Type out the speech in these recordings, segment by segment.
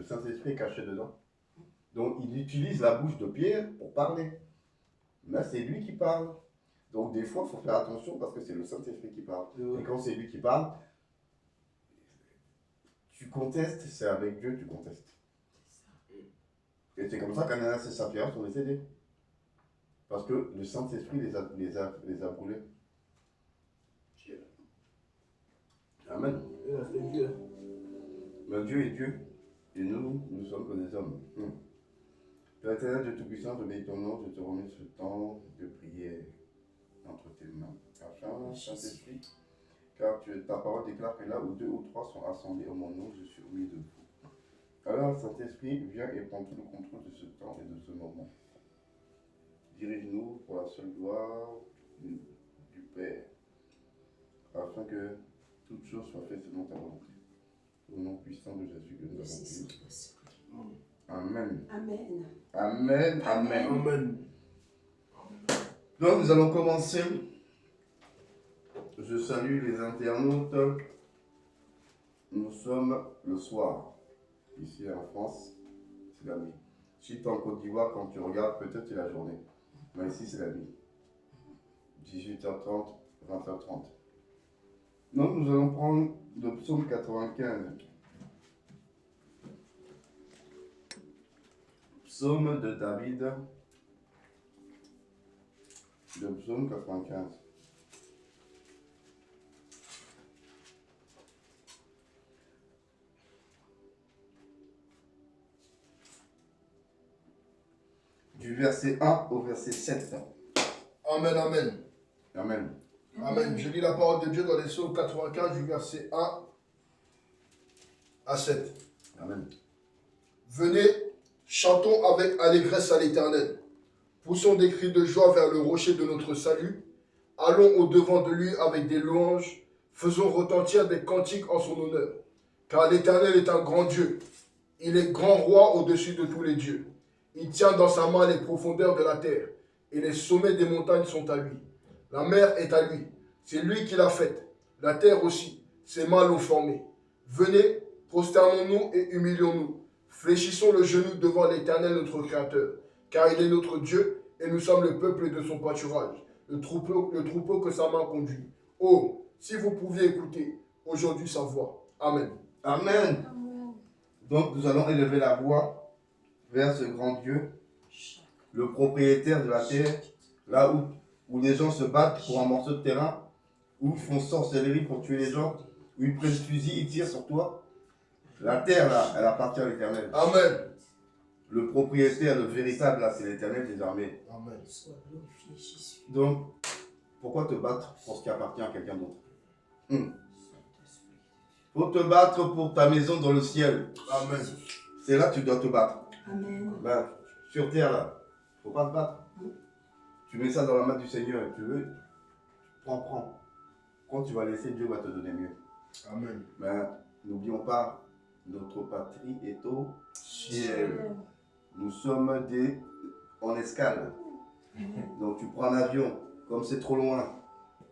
Saint-Esprit est caché dedans. Donc il utilise la bouche de Pierre pour parler. Mais c'est lui qui parle. Donc des fois, il faut faire attention parce que c'est le Saint-Esprit qui parle. Et quand c'est lui qui parle, tu contestes, c'est avec Dieu que tu contestes. Et c'est comme ça qu'Ananias et Saphira sont décédés. Parce que le Saint-Esprit les a brûlés. Amen. Mais Dieu est Dieu. Et nous sommes que des hommes. Père éternel, Dieu Tout-Puissant, je bénis ton nom, je te remets ce temps de prière entre tes mains. Afin, Saint-Esprit, car ta parole déclare que là où 2 ou 3 sont assemblés en mon nom, je suis au milieu de vous. Alors, Saint-Esprit, viens et prends tout le contrôle de ce temps et de ce moment. Dirige-nous pour la seule gloire du Père, afin que toute chose soit faite selon ta volonté. Au nom puissant de Jésus que nous avons prié. Amen. Amen. Amen. Amen. Amen. Donc nous allons commencer. Je salue les internautes. Nous sommes le soir. Ici en France, c'est la nuit. Si tu es en Côte d'Ivoire, quand tu regardes, peut-être c'est la journée. Mais ici c'est la nuit. 18h30, 20h30. Donc nous allons prendre le psaume 95. Psaume de David. Le psaume 95. Du verset 1 au verset 7. Amen, amen. Amen. Amen. Je lis la parole de Dieu dans les psaumes 95 du verset 1 à 7. Amen. Venez, chantons avec allégresse à l'Éternel. Poussons des cris de joie vers le rocher de notre salut. Allons au-devant de lui avec des louanges. Faisons retentir des cantiques en son honneur. Car l'Éternel est un grand Dieu. Il est grand roi au-dessus de tous les dieux. Il tient dans sa main les profondeurs de la terre. Et les sommets des montagnes sont à lui. La mer est à lui. C'est lui qui l'a faite. La terre aussi. Ses mains l'ont formée. Venez, prosternons-nous et humilions-nous. Fléchissons le genou devant l'Éternel notre Créateur. Car il est notre Dieu et nous sommes le peuple de son pâturage. Le troupeau que sa main conduit. Oh, si vous pouviez écouter aujourd'hui sa voix. Amen. Amen. Donc nous allons élever la voix vers ce grand Dieu, le propriétaire de la terre, là où les gens se battent pour un morceau de terrain, où ils font sorcellerie pour tuer les gens, où ils prennent le fusil, ils tirent sur toi. La terre là, elle appartient à l'Éternel. Amen. Le propriétaire, le véritable là, c'est l'Éternel des armées. Amen. Donc, pourquoi te battre pour ce qui appartient à quelqu'un d'autre? Faut te battre pour ta maison dans le ciel. Amen. C'est là que tu dois te battre. Amen. Ben, sur terre là, faut pas te battre. Tu mets ça dans la main du Seigneur et tu veux, prends. Quand tu vas laisser, Dieu va te donner mieux. Amen. Ben, n'oublions pas, notre patrie est au ciel. Nous sommes en escale. Donc tu prends un avion, comme c'est trop loin,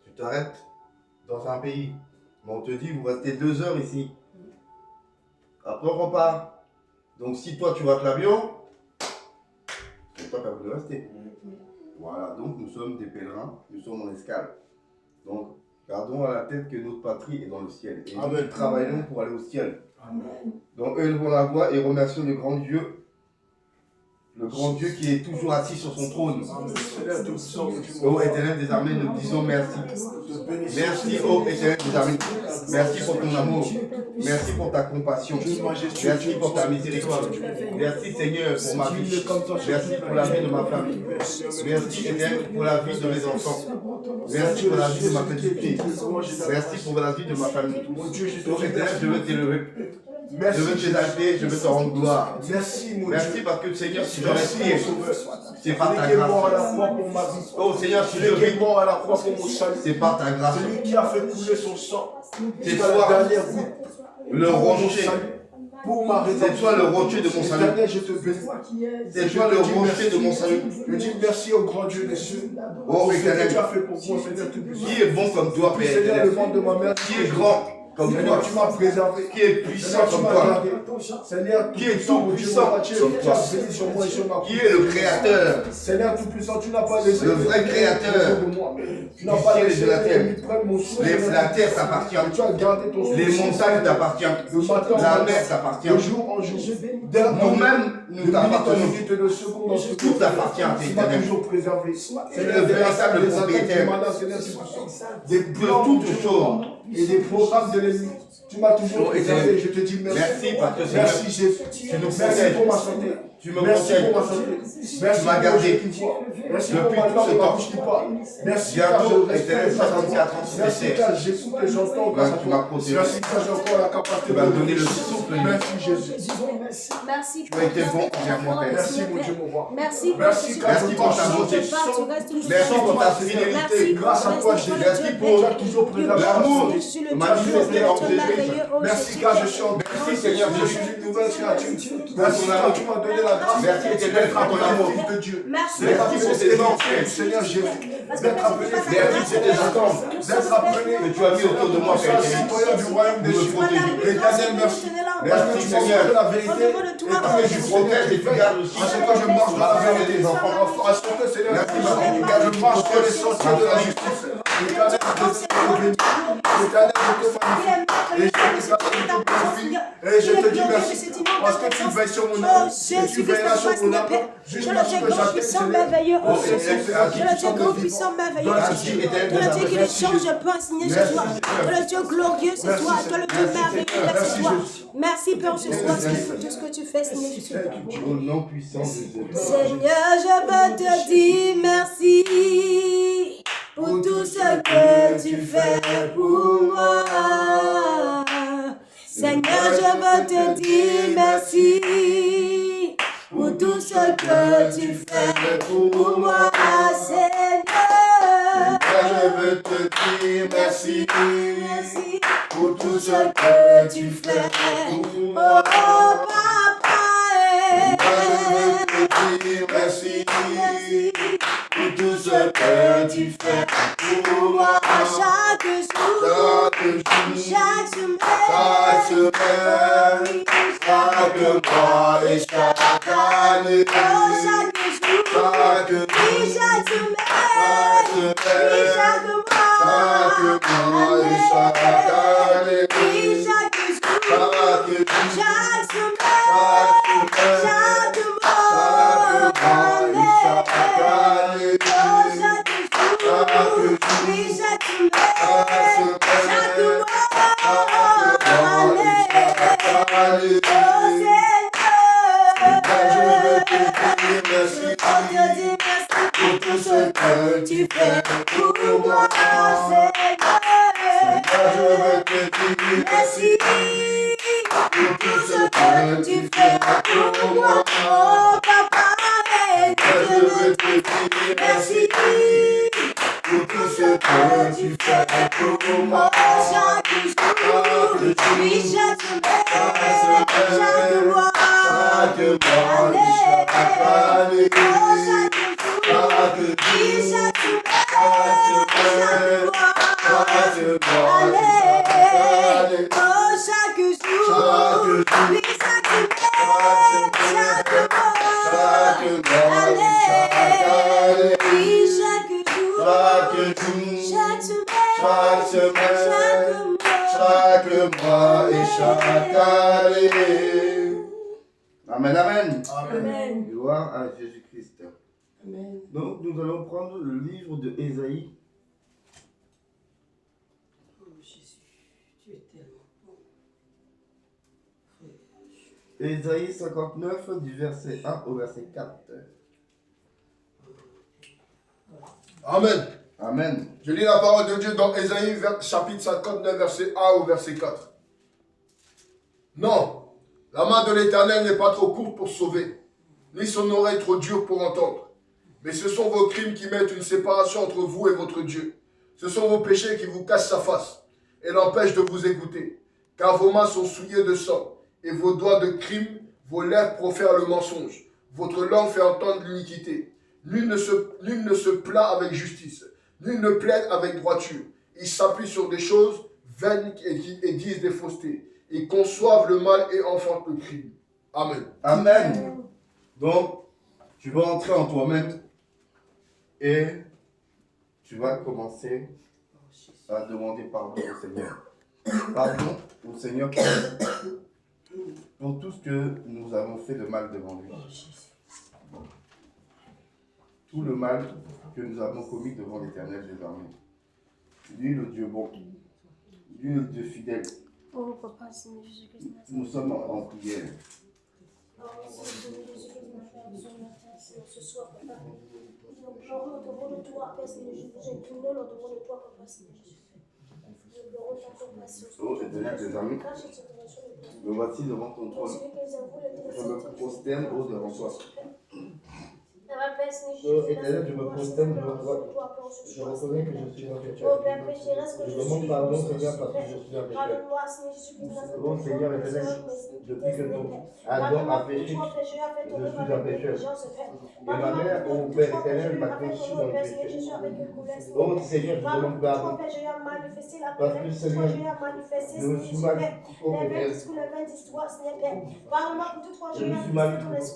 tu t'arrêtes dans un pays. Mais on te dit, vous restez 2 heures ici. Après on repart. Donc si toi tu rates l'avion, c'est toi qui as voulu rester. Voilà, donc nous sommes des pèlerins, nous sommes en escale. Donc gardons à la tête que notre patrie est dans le ciel. Et nous travaillons pour aller au ciel. Amen. Donc élevons la voix et remercions le grand Dieu qui est toujours assis sur son trône. Ô Éternel des armées, nous disons merci. Merci, ô Éternel des armées. Merci pour ton amour. Merci pour ta compassion. Merci pour ta miséricorde. Merci Seigneur pour ma vie. Merci pour la vie de ma famille. Merci Éternel pour la vie de mes enfants. Merci pour la vie de ma petite fille. Merci pour la vie de ma famille. Ô Éternel, je veux t'élever. Je veux t'exalter, je veux te rendre gloire. Merci parce que Seigneur, si je respire, c'est par ta grâce. Oh Seigneur, si je vis, c'est par ta grâce. Celui qui a fait couler son sang. C'est toi le rocher. C'est toi le rocher de mon salut. Je te bénis. C'est toi le rocher de mon salut. Je dis merci au grand Dieu des cieux. Oh Éternel, tu as fait pour moi, Seigneur. qui est bon comme toi, Père Seigneur, éternel? le ventre de ma mère. Qui est grand? comme Seigneur, toi, tu m'as préservé. qui est puissant Seigneur, tu comme m'as toi, gardé. Seigneur, qui est tout-puissant, tout mon Dieu, puissant mon Dieu, comme tu as toi, veillé sur moi et sur ma qui est le Créateur, Seigneur tout-puissant, tu n'as pas laissé le vrai Créateur de moi. Tu du n'as pas ciel et laissé de la terre. l'ennemi prendre mon souffle. La terre t'appartient, Tu as gardé ton souffle. les montagnes t'appartiennent, Le matin en la matin, mer t'appartient, de jour en jour. nous-mêmes nous t'appartenons. De seconde en seconde. Tout t'appartient à Tu m'as t'éternel. toujours préservé. Tu es le véritable propriétaire des de plans toutes choses. et des programmes de l'ennemi. Tu m'as toujours préservé. Je te dis merci. Merci parce que Merci Jésus. tu nous Merci protèges. pour ma santé. Tu me Merci protèges. pour ma santé. Tu Merci m'as pour gardé. mon qui voit. Merci pour Depuis ma tout langue ce et ma temps. bouche qui parle. Merci Bientôt, car je Éternel, respecte 64 ans, Merci c'est car j'écoute et j'entends grâce à tu m'as toi. protégé. Merci car j'ai encore la capacité Tu m'as de donné le souffle. Merci Jésus. Merci Tu as été bon envers moi, Père. Merci mon Dieu mon roi. Merci Merci car Merci pour ta bonté. Merci pour ta fidélité. Grâce à toi Jésus. Merci pour Tu as toujours préservé l'amour. Manifesté en Jésus. Merci car je suis en Merci Seigneur Je Jésus. suis une nouvelle créature. Pour Merci ton car amour. tu m'as donné la grâce. Merci éternel pour ton amour. Fils de Dieu. Merci. D'être Merci pour appelé tes enfant enfants. du Seigneur Jésus. D'être appelé Merci pour tes attentes d'être appelé que tu as mis autour de moi, Père éternel. citoyen du royaume des Vous me cieux. protégez. Éternel, merci. Merci Tu Seigneur. m'as la vérité. Et tu protèges et tu gardes aussi. À ce que je marche dans la vérité. Tes enfants. À ce que Seigneur, Merci parce que tu car gardes je marche dans les sentiers de la justice. Éternel, je te bénis. Éternel, je te magnifie. Et je te dis merci. Parce que tu veilles sur mon âme. Et tu veilleras sur mon âme. Jusqu'à ce que j'atteigne, Seigneur. Oh, le Dieu grand, puissant, merveilleux, le Dieu qui ne change pas, signé chez toi. Le Dieu glorieux, c'est toi. Toi, le Dieu merveilleux, c'est toi. Merci, Père, ce soir, tout ce que tu fais, Seigneur Jésus. Au nom puissant de Jésus. Seigneur, je veux te dire merci pour tout ce que tu fais pour moi. Seigneur, je veux te dire merci pour tout ce que tu fais pour moi, Seigneur. Je veux te dire merci Pour tout ce que tu fais, oh Papa. Je veux te dire merci pour tout ce que tu fais pour moi. Chaque jour, chaque semaine, chaque mois et chaque année. oh chaque jour, Chaque oui, chaque semaine, oui, chaque mois, et chaque année. oui, chaque jour, Chaque chaque semaine, chaque mois, année. Oh, chaque jour, oui, chaque semaine, chaque mois, année. Oh, Seigneur, on te dit merci pour tout ce que tu fais pour moi, Seigneur. Merci pour tout ce que tu fais pour moi, oh Papa. Je veux te dire merci pour tout ce que tu fais pour moi. Chaque jour, oui, chaque semaine, chaque mois, année. Oh, chaque jour, oui, chaque semaine, chaque mois, année. Oh, chaque jour, oui, chaque semaine, chaque mois, année. Oui, chaque jour, chaque semaine, chaque mois, et chaque année. Amen, amen. Amen. Gloire à Jésus-Christ. Amen. Donc, nous allons prendre le livre de Ésaïe. Oh Jésus, tu es tellement bon. Ésaïe 59, du verset 1 au verset 4. Amen. Amen. Je lis la parole de Dieu dans Ésaïe chapitre 59, verset 1 au verset 4. Non, la main de l'Éternel n'est pas trop courte pour sauver, ni son oreille trop dure pour entendre. Mais ce sont vos crimes qui mettent une séparation entre vous et votre Dieu. Ce sont vos péchés qui vous cachent sa face et l'empêchent de vous écouter. Car vos mains sont souillées de sang et vos doigts de crime, vos lèvres profèrent le mensonge. Votre langue fait entendre l'iniquité. Nul ne se plaint avec justice. Nul ne plaide avec droiture. Il s'appuie sur des choses viennent et disent des faussetés. Ils conçoivent le mal et enfantent le crime. Amen. Amen. Donc, tu vas entrer en toi-même et tu vas commencer à demander pardon au Seigneur. Pardon au Seigneur pour tout ce que nous avons fait de mal devant lui. Tout le mal que nous avons commis devant l'Éternel des armées. Lui, le Dieu bon. Lui, le Dieu fidèle. Oh, papa, Seigneur Jésus-Christ. Nous sommes en prière. Ce soir, papa, nous pleurons devant de toi, Père Seigneur Jésus, nous inclinons devant de toi, papa Seigneur Jésus. Nous pleurons ta compassion. Oh, Éternel des armées, me voici devant ton trône. Je me prosterne devant toi. Oh, Éternel, je me prosterne devant toi. Je reconnais que je suis un pécheur. Je demande pardon, Seigneur, parce que je suis un pécheur. Oh, Seigneur éternel, depuis que ton Adam a péché, je suis un pécheur. Et ma mère, oh Père éternel, m'a conçu dans le péché. Oh, Seigneur, je demande pardon. Parce que, Seigneur, je me suis mal, oh Père. Je me suis mal,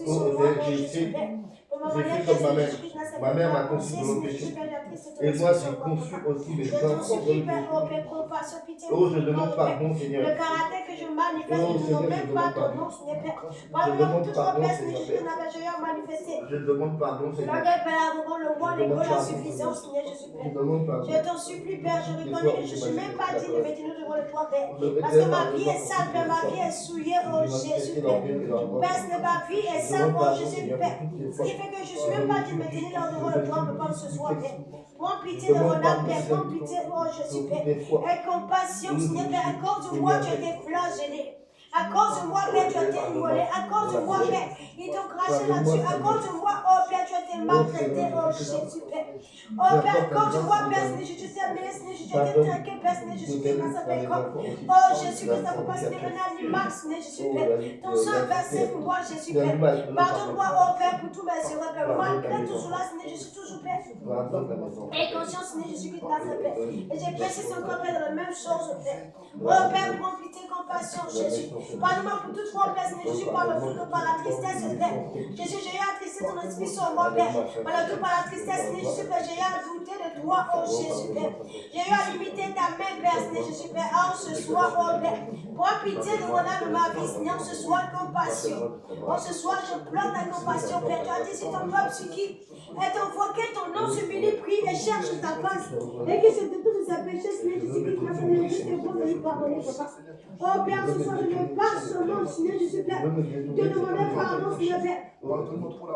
oh Père, j'ai fait comme ma mère. Ma mère m'a conçu dans le péché. Et moi, j'ai conçu aussi mes enfants dans le péché. Oh, je demande pardon, Seigneur. Le caractère que je manifeste, Oh, je ne Seigneur, même je pas demande ton pardon. nom, ce n'est pas. Je demande pardon, Seigneur. Seigneur. Je demande pardon, Seigneur. L'orgueil, Père, arrogant, le roi, Je l'égo, demande la pardon, suffisance, Seigneur. Seigneur Jésus, Je Père. demande pardon. Je t'en supplie, Père, je reconnais que je ne suis même pas digne de me tenir devant le toi, Père. Le Parce que Éternel ma m'a vie est sale, Père, ma vie est souillée, oh Jésus, Père. Père, ce n'est ma vie est sale, oh Jésus, Père. Ce qui fait que je ne suis même pas digne de me tenir devant le toi, Papa, ce soir, Père. Prends pitié de mon âme, Père, prends pitié, oh Jésus, Père. Aie compassion, Seigneur, Père, à cause de moi, tu as été flagellé. À cause de moi, Père, tu as été immolé. À cause de moi, Père, ils t'ont craché là-dessus. À cause de moi, oh Père, tu as été maltraité, oh Jésus, Père. Oh Père, à cause de moi, Père, Seigneur, je t'ai amené, Seigneur, je t'ai été traqué, Père, Seigneur, je suis dans sa paix comme. Oh Jésus, que ta compassion est un animal, Seigneur, Jésus, Père. Ton sang est versé pour moi, Jésus, Père. Pardonne-moi, oh Père, pour tous mes erreurs, Père. Malgré tout cela, Seigneur, je suis toujours, Père. Et conscience, Seigneur, Jésus, qui te passe, Père. Et j'ai péché sans comprendre dans la même chose, Père. Oh Père, prends pitié, compassion, Jésus. Pardonne-moi pour toute fois, Père, Seigneur Jésus, par le fruit de par la tristesse, Père. Jésus, j'ai attristé ton esprit sur moi, Père. Par la tristesse, Seigneur Jésus, Père, j'ai à douter de toi, oh Jésus, Père. J'ai eu à limiter ta main, Père, Seigneur Jésus, Père. Oh, ce soir, oh Père. Prends pitié de mon âme de ma vie, Seigneur, ce soir, compassion. Oh, ce soir, je pleure ta compassion, Père. Tu as dit, si ton peuple sur qui est invoqué ton nom, s'humilie, prie et cherche ta face. Et que se détourne de ses péchés, Seigneur Jésus, qui m'a donné le bon de lui pardonner, Papa. Oh Père, ce soir, je ne pas seulement, Seigneur Jésus, Père, te demander pardon, Seigneur, Père.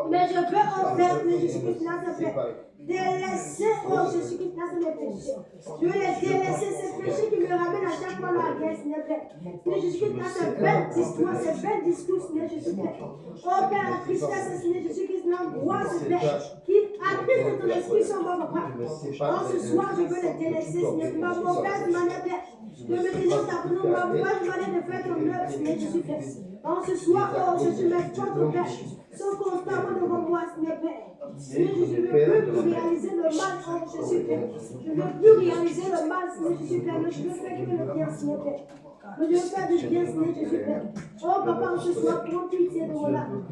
Mais je veux, oh Père, Seigneur Jésus-Christ, Père, délaisser, oh Jésus-Christ, mes péchés. Je veux les délaisser, ces péchés qui me ramènent à chaque fois à la guerre, Seigneur, Père. Seigneur Jésus-Christ, ces belles histoires, ces belles discours, Seigneur Jésus, Père. Oh Père, la tristesse, Seigneur Jésus-Christ, l'angoisse, Père, qui attriste ton esprit sur moi, Papa. Oh, ce soir, je veux les délaisser, Seigneur, ma mauvaise manière, Père. De me tenir ta présence, ma mauvaise manière de faire ton œuvre, Seigneur Jésus-Christ. Oh, ce soir, oh, je suis mes Père, sont constamment devant moi, Seigneur, Père. Seigneur, je ne veux plus réaliser le mal, oh Jésus, Père. Je ne veux plus réaliser le mal, Seigneur Jésus, Père, mais je veux faire que le bien, Seigneur, Père. Mais je veux faire du bien, Seigneur Jésus, Père. Oh, Papa, ce soir, prends pitié de mon âme.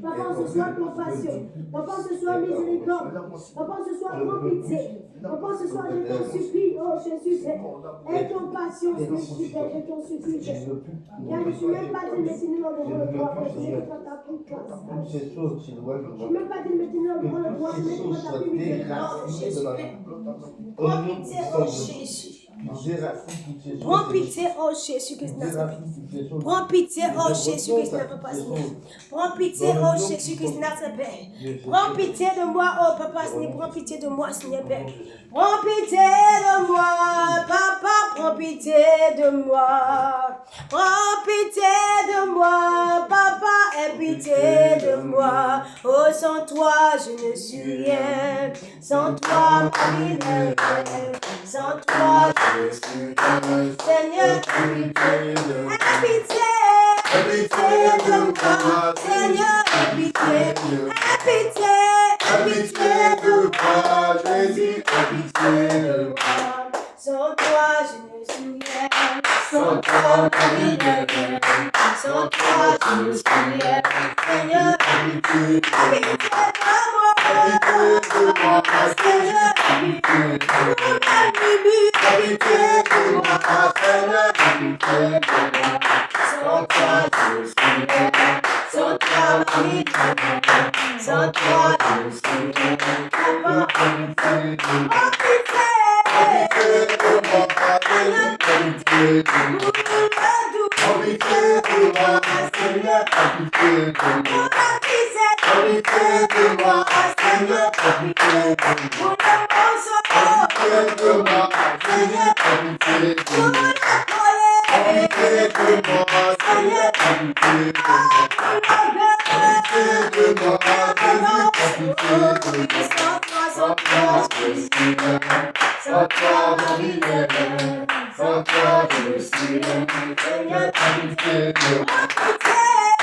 Papa, ce soir, compassion. Papa, ce soir, miséricorde. Papa, ce soir, prends pitié. Papa, ce soir, je t'en supplie, oh Jésus, Père. Aie compassion, Seigneur Jésus, Père, je t'en supplie, Père. Car je ne suis même pas de me tenir devant le droit, Père, je n'ai pas ta plus place. Je ne suis même pas de me tenir devant le droit, je n'ai pas ta plus miséricorde. Prends pitié, oh Jésus. Prends pitié, oh Jésus-Christ, prends pitié, oh Jésus-Christ, prends pitié, oh Jésus-Christ, prends pitié de moi, oh Papa, prends pitié de moi, Seigneur Père. Prends pitié de moi, Papa, prends pitié de moi. Prends pitié de moi, Papa, aie pitié de moi. Oh, sans toi, je ne suis rien. Sans toi, ma vie n'est rien. Sans toi, je ne suis rien. Seigneur, aie pitié de moi. Seigneur, aie pitié de moi. Jésus, aie pitié de moi. Sans toi, je ne Sans toi, ma vie n'est rien. Sans toi, je suis rien. Seigneur, habite dans moi. Seigneur, habite dans moi. Seigneur, habite dans moi. Sans toi, je suis rien. Sans toi, ma vie n'est rien. Sans toi, je suis rien. Comment habiter? Sans toi, ma vie n'est rien. Sans toi, je suis rien. Seigneur, habite de moi.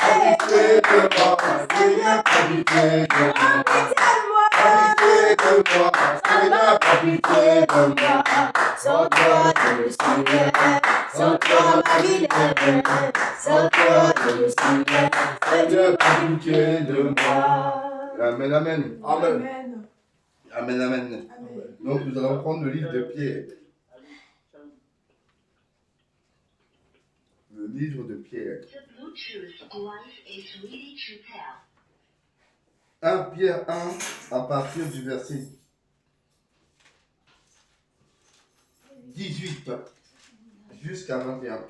Habite de moi. Seigneur, habite de moi. Habite de moi. Seigneur, habite de moi. Sans toi, je suis rien. Sans toi, ma vie n'est rien. Sans toi, je suis rien. Seigneur, habite de moi. Amen, amen. Amen. Amen, amen. Donc nous allons prendre le livre de Pierre. Le livre de Pierre. 1 Pierre 1 à partir du verset 18 jusqu'à 21.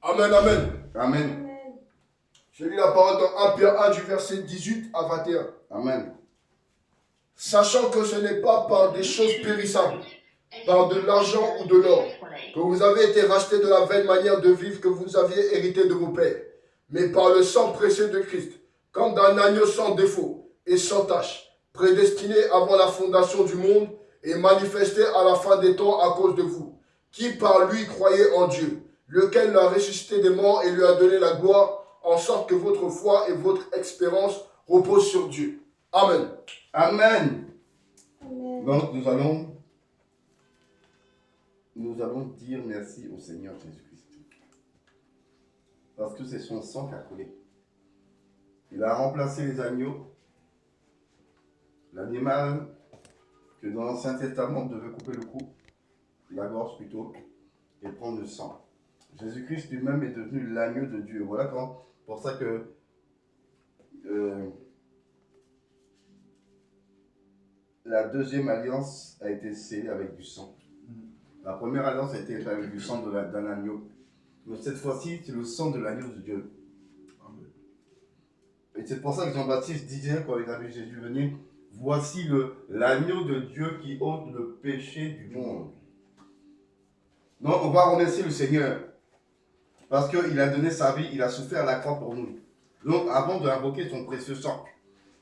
Amen, amen. Amen. Je lis la parole dans 1 Pierre 1 du verset 18 à 21. Amen. Sachant que ce n'est pas par des choses périssables, par de l'argent ou de l'or, que vous avez été rachetés de la vaine manière de vivre que vous aviez hérité de vos pères, mais par le sang précieux de Christ, comme d'un agneau sans défaut et sans tache, prédestiné avant la fondation du monde et manifesté à la fin des temps à cause de vous, qui par lui croyez en Dieu, lequel l'a ressuscité des morts et lui a donné la gloire, en sorte que votre foi et votre espérance reposent sur Dieu. Amen. Amen. Donc nous allons dire merci au Seigneur Jésus-Christ. Parce que c'est son sang qui a coulé. Il a remplacé les agneaux. L'animal que dans l'Ancien Testament devait couper le cou, la gorge plutôt, et prendre le sang. Jésus-Christ lui-même est devenu l'agneau de Dieu. Voilà pour ça que la deuxième alliance a été scellée avec du sang. La première alliance a été faite avec du sang d'un agneau. Mais cette fois-ci, c'est le sang de l'agneau de Dieu. Et c'est pour ça que Jean-Baptiste disait, quand il a vu Jésus venir, voici l'agneau de Dieu qui ôte le péché du monde. Donc on va remercier le Seigneur. Parce qu'il a donné sa vie, il a souffert à la croix pour nous. Donc avant d'invoquer son précieux sang,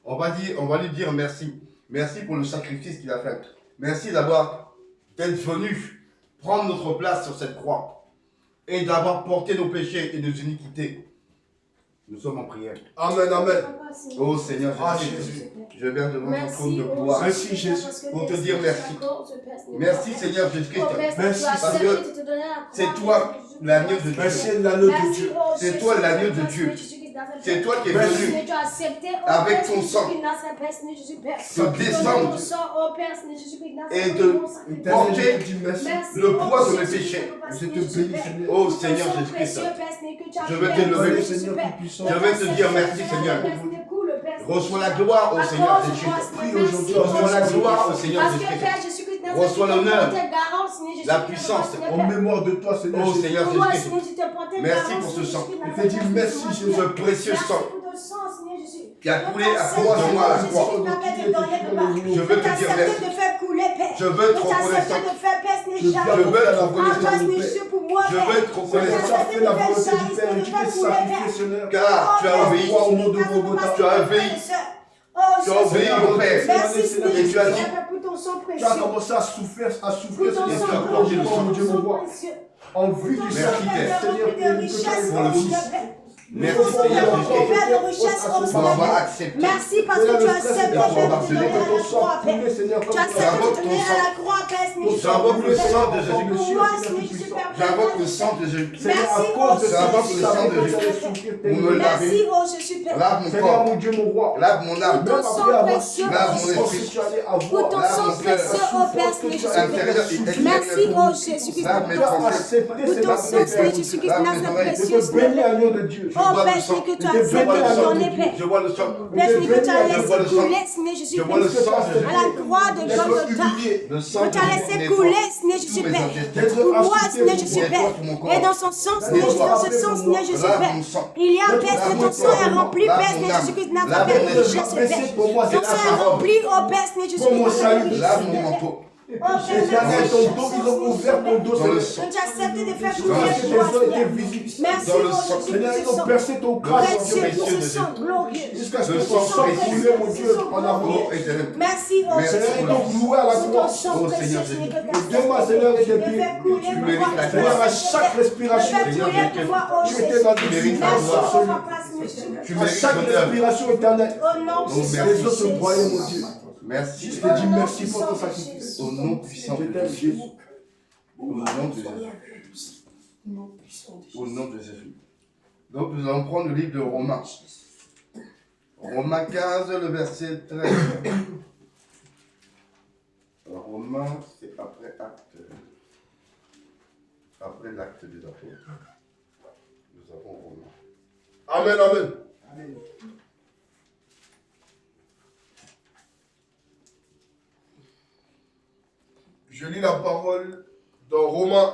on va lui dire merci. Merci pour le sacrifice qu'il a fait. Merci d'être venu prendre notre place sur cette croix et d'avoir porté nos péchés et nos iniquités. Nous sommes en prière. Amen, amen. Oh Seigneur Jésus, je viens devant ton trône de gloire. Merci Jésus. Pour te dire merci. Merci Seigneur Jésus-Christ. Merci parce que c'est toi l'agneau de Dieu. Merci l'agneau de Dieu. C'est toi l'agneau de Dieu. C'est toi qui es venu avec ton sang de descendre et de porter le poids de mes péchés. Je te bénis, Seigneur. Oh Seigneur Jésus-Christ, je veux t'élever. Seigneur Tout-Puissant. Je veux te dire merci Seigneur. Reçois la gloire au Seigneur Jésus-Christ. Reçois la gloire au Seigneur Jésus-Christ. Reçois l'honneur, la puissance. En mémoire de toi, Seigneur Oh Jésus. Seigneur Jésus-Christ, merci pour ce sang. Je te dis merci, Jésus. Ce précieux sang qui a coulé à cause de moi à la croix. Je veux te dire merci. Je veux être reconnaissant. Je veux être reconnaissant. Je veux être reconnaissant. Tu as fait la volonté du Père et tu t'es sacrifié, Seigneur. Car tu as obéi. Au nom de Golgotha. Tu as obéi. Tu as obéi au Père. Et tu as dit. Tu as commencé à souffrir, Seigneur. tu as porté le sang. Dieu me voit. En vue du Merci, sacrifice, Père. Seigneur, Pour le Fils. Merci Nous sommes Seigneur vraiment Jésus couverts de richesses, oh pour avoir Seigneur. accepté. Merci parce que tu as accepté, Père, de te donner à la croix, Père. Tu as accepté de te donner à la croix, Père, Seigneur Jésus. J'invoque le sang de Pour Jésus. moi, Seigneur Jésus, Père. J'invoque le sang de Jésus. Merci, oh J'invoque le sang de Jésus. Jésus pour me laver. Merci, oh Jésus, Père. Lave mon Seigneur, corps. mon Dieu, mon roi. Lave mon âme. Pour ton sang précieux, Lave oh mon Jésus. esprit. Pour ton Lave sang mon cœur. précieux, oh Père, Seigneur Jésus. Intérieur et extérieur. Merci, oh Jésus-Christ. Lave mes Pour pensées. ton sang, Seigneur Jésus-Christ, Lave mes Nazareth oreilles. précieux, Je bénis l'agneau de Dieu. oh Père, Seigneur, que tu as accepté de donner, Père. Je vois le sang. Père, Seigneur, que tu as Je vois laissé le sang. couler, Seigneur Jésus, Je vois le sang de à la Jésus. croix de Golgotha. Le sang Que de tu as Jésus laissé nettoie couler, Seigneur tous Jésus, mes Père. intestins. Pour moi, Seigneur Jésus, Nettoie Père. tout mon corps. Et dans son sang, Seigneur Jésus, dans ce sang, Seigneur Jésus, Lave Père. mon sang. Il y a, Père, que ton sang est rempli, Lave Père, mon Seigneur âme. Jésus-Christ, Lave Nazareth, mon Père, esprit. Jésus, Pour moi, Père. Ton sang est rempli, oh Père, Seigneur Jésus, Pour mon salut. Lave mon manteau. Oh Père, Éternel, merci. ton dos, ils ont ouvert ton dos, Dans le Seigneur. sang. Que tu as accepté de faire Dans couler le Tes toi, os étaient Seigneur. visibles. Merci, Dans le oh sang. Jésus, Seigneur, pour ils ce ont sang. percé ton crâne. Précieux, précieux pour de ce Jésus. sang glorieux. Jusqu'à ce Le que ton sang sang précieux. coulait, mon Dieu, en amour. Oh éternel. Merci, oh Merci Seigneur, Jésus. ils t'ont cloué à la C'est ton croix. sang Oh, précieux, Seigneur Seigneur, que tu as Les deux mains, Seigneur, étaient de faire pieds. couler Tu pour mérites moi. la Seigneur, à gloire. chaque De respiration, faire couler pour moi, oh tu étais dans Jésus. du mérites la Merci, gloire. oh papa, Seigneur Jésus. Tu à mérites chaque l'honneur. respiration éternelle. Au nom Oh, puissant merci. Les autres de croyaient, mon Jésus. Dieu. Merci. Je te dis merci pour ton sacrifice. Au nom puissant Je de t'aime, Jésus. Jésus. Au nom de Jésus. Au nom de Jésus. Donc nous allons prendre le livre de Romains. Romains 15, le verset 13. Romains, c'est après acte. Après l'acte des apôtres. Nous avons Romains. Amen, amen. Je lis la parole dans Romains,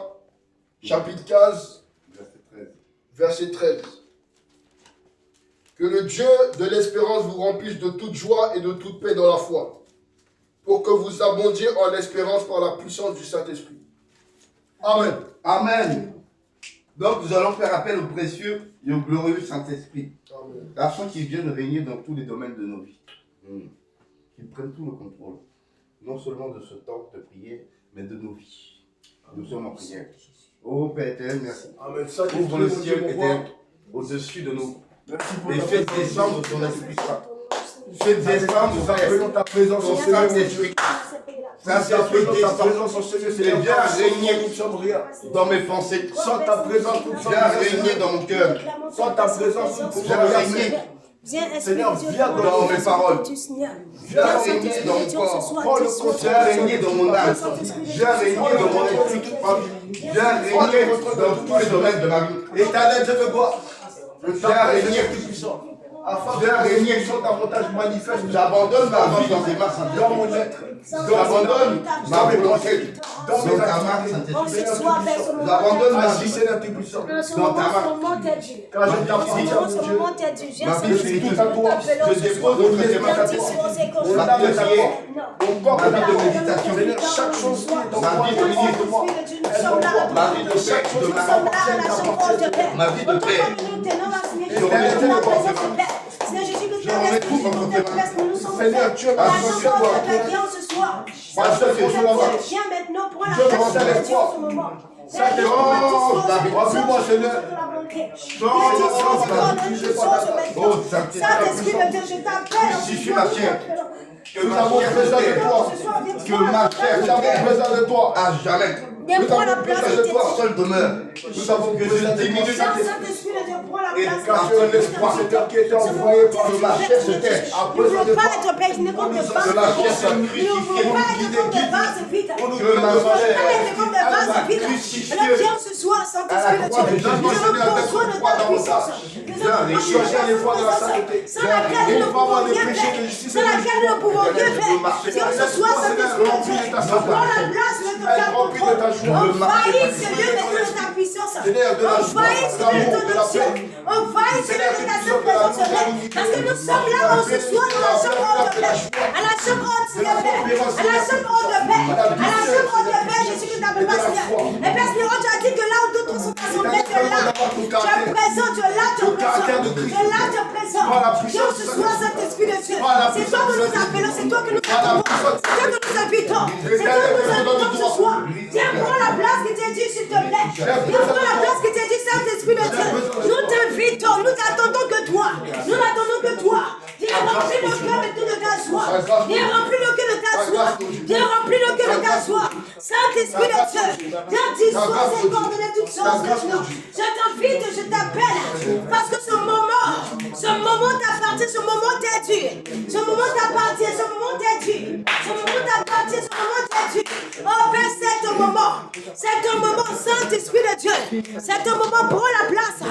chapitre 15, Verset 13. verset 13. Que le Dieu de l'espérance vous remplisse de toute joie et de toute paix dans la foi, pour que vous abondiez en espérance par la puissance du Saint-Esprit. Amen. Amen. Donc nous allons faire appel au précieux et au glorieux Saint-Esprit, Amen. afin qu'il vienne régner dans tous les domaines de nos vies. Qu'il prenne tout le contrôle, non seulement de ce temps de prière, mais de nos vies. Nous sommes en prière. Oh Père éternel, merci. Amen. Ça, Ouvre le ciel éternel au-dessus de nous. Merci pour Et ta fais présence. descendre ton Esprit Saint. Fais descendre Nous appelons ta présence ton au Seigneur. Saint-Esprit. Nous Saint-Esprit appelons ta descend présence au Seigneur. Seigneur, viens régner. nous ne sommes rien. dans mes pensées. Sans ta présence, nous ne sommes Viens rien. régner dans mon cœur. Sans ta présence, nous ne pouvons Viens rien régner. faire. Viens, Esprit Seigneur, de Dieu, viens dans mes paroles. Seigneur. Viens Viens, régner Saint-Esprit dans de mon Dieu, corps. ce soir, Prends le ce contrôle. Viens régner dans mon âme. Viens régner dans mon esprit toute ma vie. Viens régner dans tous les domaines de ma vie. Éternel, je te vois. Viens régner. Afin Viens que régner. tu sois davantage manifeste J'abandonne ma vie dans tes mains, dans Saint-Esprit. mon être, J'abandonne ma volonté dans mes dans ta main, activités. Oh, Saint-Esprit. ce soir, Père, ce moment, J'abandonne ma Agis, vie Seigneur, t'es puissant. ce dans ta main. moment t'es Dieu. Car je Ce t'appartiens, moment, mon ce Dieu. moment t'es Dieu. Viens, Ma vie Saint-Esprit, spirituelle, nous t'appelons je ce dépose soir. entre tes Viens, mains, dis Saint-Esprit. sur ces Mon choses. âme est à toi. Non. Mon corps Ma est à vie de toi. méditation. Seigneur, chaque chose qui est en Ma moi vie de dépend de prière. moi. Nous sommes là à Ma vie de paix, de Nous ma sommes là à la seconde de paix. Ma vie de paix. Nous tenons à Seigneur Je Jésus, remets tout la entre tes présence de mains. paix. Seigneur Jésus, que tu Je remets laisses tout entre tes mains. nous sommes Seigneur, faits. tu es La ma seconde seconde. de paix, viens ce soir. Saint-Esprit, Viens maintenant, prends la Je place m'en de avec Dieu toi. en ce moment. Saint-Esprit, appuie-moi, Seigneur. Oh, Saint-Esprit, Saint-Esprit de Dieu, je t'appelle. Justifie ma chair. Que Nous ma avons chair besoin de se toi. que ma chair Nous avons besoin de toi. à jamais. Viens, Nous prends la avons place besoin de de toi. Dieu. Seul demeure. Nous avons Que besoin je de diminue. toi. Saint-Esprit de Dieu, prends la place de Car tu es l'Esprit Seigneur qui était envoyé par Que ma chair se tait. Je ne veux pas être père, je ne compte pas. Que ma chair soit Je ne crucifiée. veux pas être comme de base vite. Pour nous Que donner ma de Je ne veux pas chair être comme de base soit vite. crucifiée. Alors viens ce soir, Saint-Esprit de Dieu. Je veux besoin de ta puissance. Nous avons besoin de ta présence sans laquelle nous ne pouvons rien faire. Sans laquelle nous ne pouvons rien faire. Viens ce soir, Saint-Esprit de Dieu. Prends la place de ta contrôle. Envahis ce lieu maintenant de ta puissance. Envahis ce lieu de ton onction. Envahis ce lieu de ta sainte présence. Parce que nous sommes là en ce soir dans la chambre de paix. À la chambre de paix. À la chambre de paix. À la chambre de paix, Jésus qui t'appelle pas Seigneur. Et Père Seigneur, tu as dit que là où d'autres sont assemblés, tu es là. Tu es présent, tu es là, tu es présent. Tu es là, tu es présent. Viens ce soir, Saint-Esprit de Dieu. C'est toi que nous appelons, c'est toi que nous appelons. C'est toi que nous invitons. C'est toi que nous invitons ce soir. Viens prends la place que tu as dit, s'il te plaît. Viens prends la place que tu as dit, Saint-Esprit de Dieu. Nous t'invitons, nous t'appelons. Viens remplir nos cœurs de ta joie. Viens remplir nos cœurs de ta joie. Saint-Esprit de Dieu, viens dispose et coordonner toutes choses maintenant. Je t'invite, je t'appelle, parce que ce moment t'appartient, ce moment t'est dû. Ce moment t'appartient, ce moment t'est dû. Ce moment t'appartient, ce moment t'est dû. Oh Père, c'est ton moment. C'est ton moment, Saint-Esprit de Dieu. C'est ton moment, prends la place.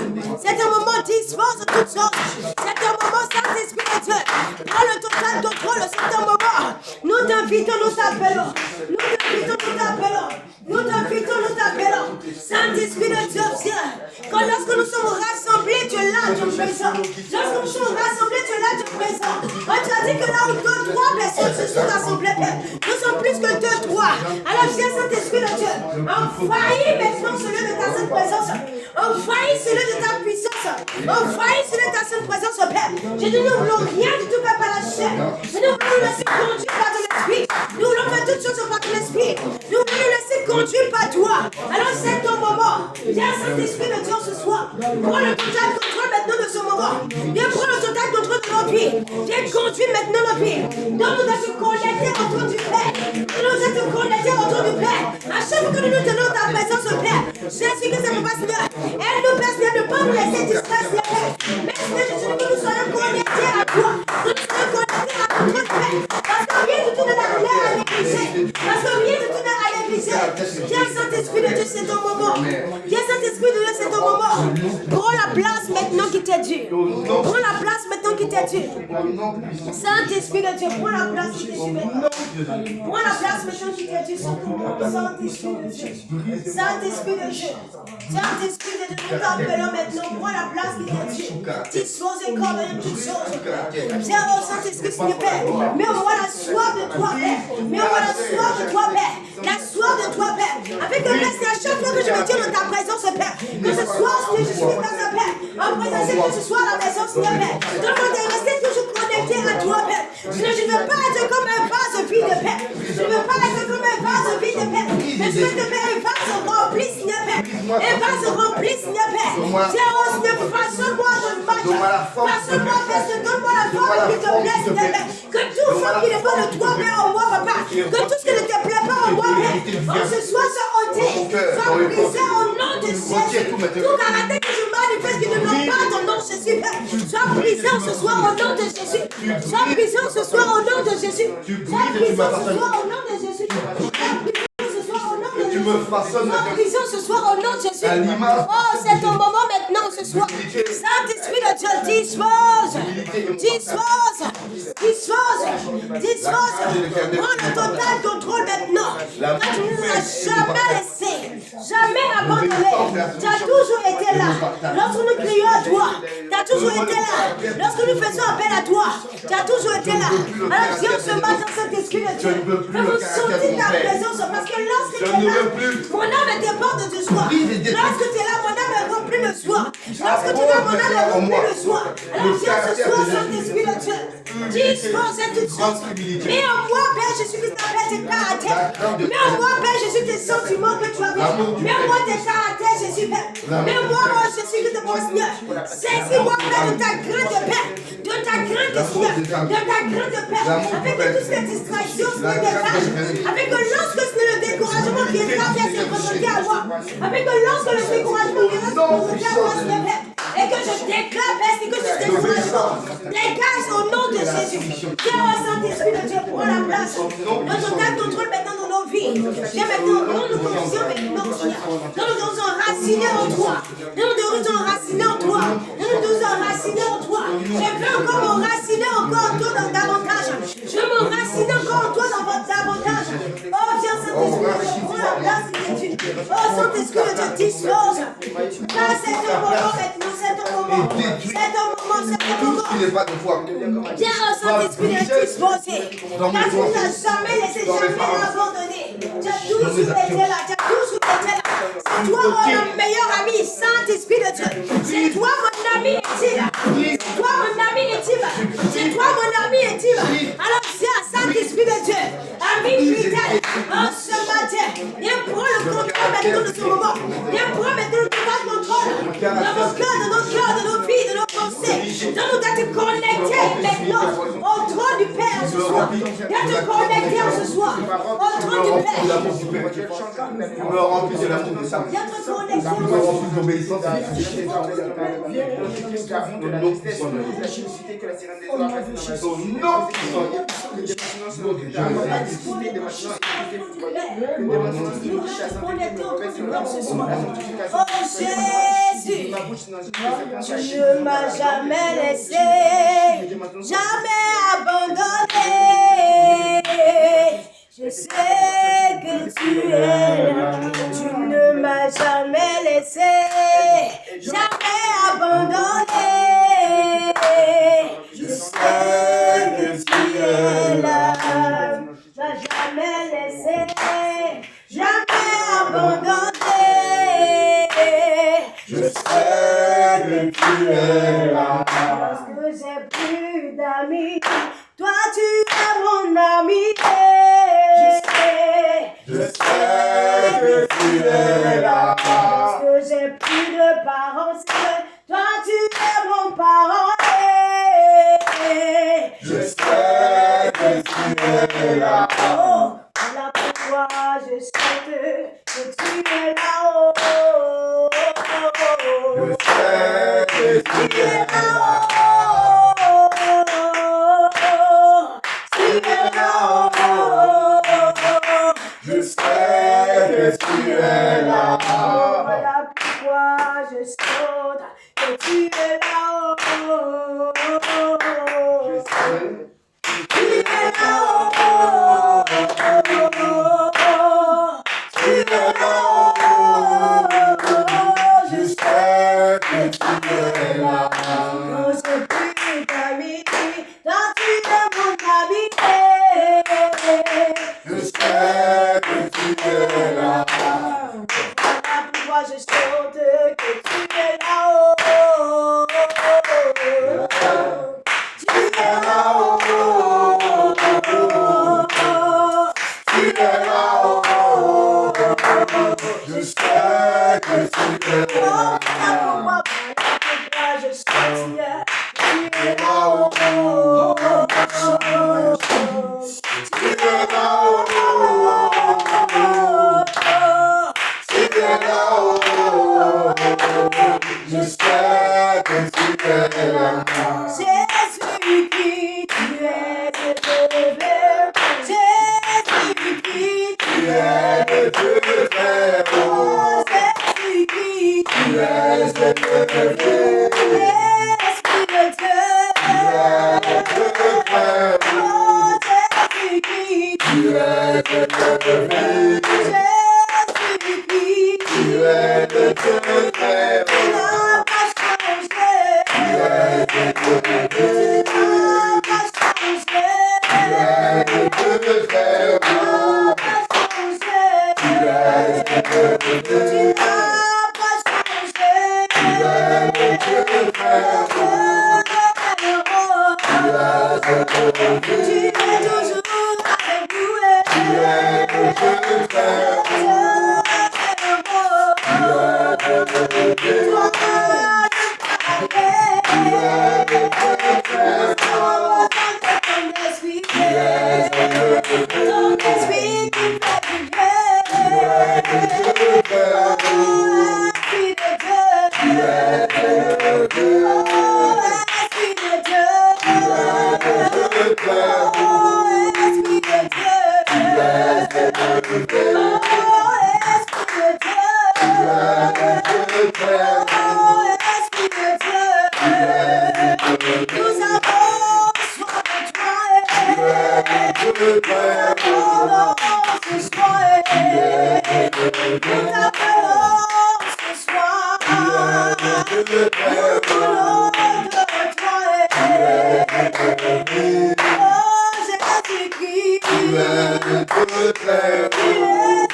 C'est ton moment, dispose de toutes choses. C'est ton moment, Saint-Esprit de Dieu. Prends le total contrôle, c'est ton moment. Nous t'invitons, nous t'appelons. Nous t'invitons, nous t'appelons. Nous t'invitons, nous t'appelons. Saint-Esprit de Dieu, viens. Quand lorsque nous sommes rassemblés, tu es là, tu es présent. Lorsque nous sommes rassemblés, tu es là, tu es présent. Oh, tu as dit que là où 2, 3 personnes se sont rassemblées, nous sommes plus que 2, 3. Alors viens, Saint-Esprit de Dieu. Envahis maintenant celui de ta sainte présence. Envahis celui de ta puissance. Envahis celui de ta sainte présence, Père. Je dis, nous ne voulons rien du tout faire par la chair. Mais nous voulons nous laisser conduire par ton esprit. Nous voulons faire toutes choses par ton esprit. Nous voulons nous laisser conduire par toi. Alors c'est ton moment. Viens, Saint-Esprit de Dieu, ce soir. Prends le total contrôle maintenant de ce moment. Viens prendre le total contrôle de nos vies. Viens conduire maintenant nos vies. Donne-nous de te connecter autour du Père. Donne-nous de te connecter autour du Père. À chaque fois que nous nous tenons ta présence, Père, Jésus que ça ne passe pas. Aide-nous, Père, Seigneur, de ne pas nous laisser distraire, Père. Mais Seigneur Jésus, que nous soyons connectés à toi. Que nous soyons connectés à notre Père. Parce que rien du tout ne n'a l'air à négliger. Parce que rien du tout n'a à négliger. Viens, Saint-Esprit de Dieu, c'est ton moment. Viens, Saint-Esprit de Dieu, c'est ton moment. Prends la place maintenant qui t'est due. Prends la place maintenant qui t'est due. Saint-Esprit de Dieu, prends la place qui t'est due maintenant. Prends la place maintenant qui t'est due sur ton nom. Saint-Esprit de Dieu. Saint-Esprit de Dieu. Saint-Esprit de Dieu, nous t'appelons maintenant. Prends la place qui t'est due. Dispose et coordonne toutes choses. Viens au Saint-Esprit, Seigneur Père. Mets-moi la soif de toi, Père. Mets-moi la soif de toi, Père. La soif de toi, Père. Avec le Père, c'est à chaque fois que je me tiens dans ta présence, Père. Que ce soit ce que je suis dans ta Père. En présence, que ce soit la présence, Seigneur Père. Donne-moi de rester toujours connecté à toi, Père. Je ne veux pas être comme un vase vide, Père. Je ne veux pas être comme un vase vide, Père. Mais je veux te faire un vase rempli, Seigneur Père. Un vase rempli, Seigneur Père. Tiens, oh Seigneur, façonne-moi de match. Façonne-moi, Père, donne-moi la forme qui te plaît, Seigneur Père. Que tout forme qui n'est pas de toi, Père, en moi, Papa. Que tout ce qui ne te plaît pas en moi, Père. Oh, ce soit ôté. Sois brisé au nom de Jésus. Tout caractère que je manifeste qui ne m'ont pas ton nom, Jésus, Père. Sois brisé ce soir au nom de Jésus. Sois brisé ce soir au nom de Jésus. Sois brisé ce soir au nom de Jésus. Tu me façonnes maintenant ce soir au nom de Jésus. Oh, c'est ton moment maintenant ce soir. Saint-Esprit de Dieu, dispose. Dispose. Dispose. Dispose. Prends le total contrôle maintenant. Quand tu ne nous as jamais laissé, jamais abandonné. Tu as toujours été là. Lorsque nous crions à toi, tu as toujours été là. Lorsque nous faisons appel à toi, tu as toujours été là. Alors viens ce matin, Saint-Esprit de Dieu. Fais-nous sentir ta présence parce que lorsque tu es là, mon âme déborde de joie. Lorsque tu es là, mon âme est remplie de joie. Lorsque tu es là, mon âme est remplie de joie. Alors viens ce soir, Saint-Esprit de Dieu. Dispose à toutes choses. Mets en moi, Père Jésus-Christ, tes caractères. Mets en moi, Père Jésus, tes sentiments que tu as mis. Mets en moi tes caractères, Jésus, Père. Mets en moi, mon Jésus-Christ, mon Seigneur. Saisis-moi, Père, de ta crainte, Père. De ta crainte, Seigneur. De ta crainte, Père. Avec toutes ces distractions, se dégagent. Avec que lorsque le découragement viendra, Père, se présenter à moi. Avec que lorsque le découragement viendra se présenter à moi, Seigneur, Père. Et que je déclare, Père, c'est que ce découragement dégage au nom de Jésus. Viens au Saint-Esprit de Dieu, prends la place. Notre total contrôle maintenant dans nos vies. Viens maintenant, nous confions maintenant, Seigneur. Nous nous enracinés en toi. Nous nous enracinés en toi. Nous nous enracinés en toi. Je veux encore m'enraciner encore en toi davantage. Je veux m'enraciner encore en toi davantage. Oh, viens, Saint-Esprit de Dieu, prends la place de Dieu. Oh, Saint-Esprit de Dieu, dispose. Là, c'est ton moment maintenant, c'est ton moment. C'est ton moment, c'est ton moment. Viens au Saint-Esprit de Dieu, disposer. Car tu n'as jamais laissé, jamais abandonné. Tu as toujours été là, tu as toujours été là. C'est toi mon meilleur ami, Saint-Esprit de Dieu. C'est toi mon ami intime. C'est toi mon ami intime. C'est toi mon ami intime. Alors viens, Saint-Esprit de Dieu, ami fidèle, en ce matin, viens prendre le contrôle maintenant de ce moment. Viens prendre maintenant le total contrôle de nos cœurs, de nos vies, de nos pensées. Donne-nous d'être connectés maintenant au trône du Père ce soir. D'être connectés ce soir au trône du Père. Tu me remplis de l'amour de sa vie. D'être Tu connectés me remplis d'obéissance à Dieu. Ton nom puissant. Ton nom puissant. Oh Jésus, tu ne m'as jamais laissé, jamais abandonné. Je sais que tu es là, tu ne m'as jamais laissé, jamais abandonné. Je sais que tu es là, tu n'as jamais laissé, jamais abandonné. Je sais que tu es là, parce que j'ai plus d'amis. Toi tu es mon ami. Je sais que tu es là, parce que j'ai plus de parents. Toi tu es mon parent. Je sais que tu es là. Oh, voilà pourquoi je chante que tu es là-haut. Je sais que tu es là-haut. Tu es là-haut. Je sais que tu es là-haut. Voilà pourquoi je chante que tu es là-haut. Je sais que tu es là-haut. Tu es là-haut. Je sais que tu es là. Quand j'ai plus d'amis, toi tu es mon ami. Je sais que tu es là. Voilà pourquoi je chante que tu es là-haut. Tu es là-haut. Tu es là-haut. Je sais que tu es là. Voilà pourquoi je chante que tu es là-haut. Tu es là-haut. Tu es là-haut. Je sais que tu es là. Jésus qui tu es élevé. Jésus qui tu es élevé. Oh, Jésus qui tu es élevé. Esprit de Dieu. Oh, Jésus qui tu es élevé. Jésus qui tu es élevé. Tu n'as pas changé. Tu n'as pas changé. Tu n'as pas changé. Tu n'as pas changé. Tu es toujours avec nous.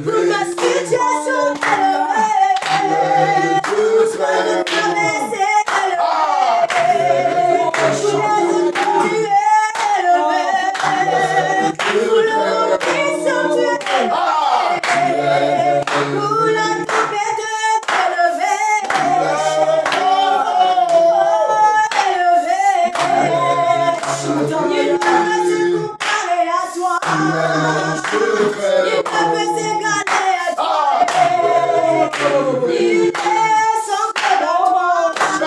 Pour ma situation élevée, pour ma baissée élevée, tu es élevé, pour le puissant tu es élevé, pour la tempête tu es élevé, élevé, il ne peut se comparer à toi. Il ne peut s'égaler à toi. Il est sans code à toi.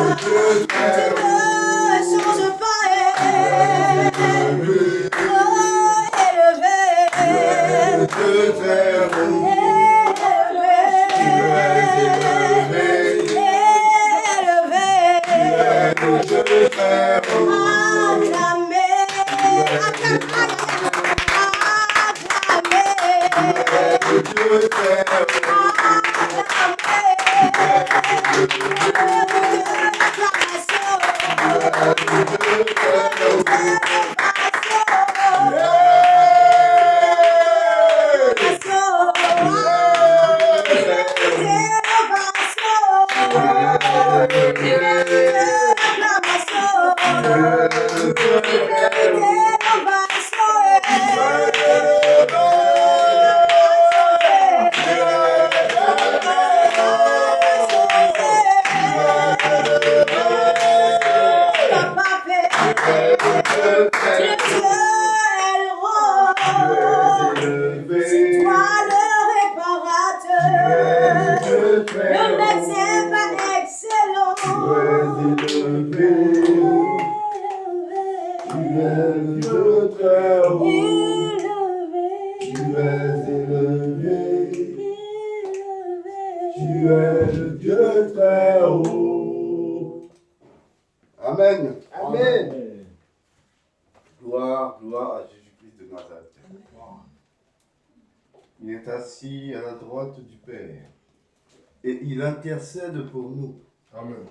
Tu es élevé. Tu es Amen. Amen. Gloire à Jésus-Christ de Nazareth. Il est assis à la droite du Père et il intercède pour nous. Amen.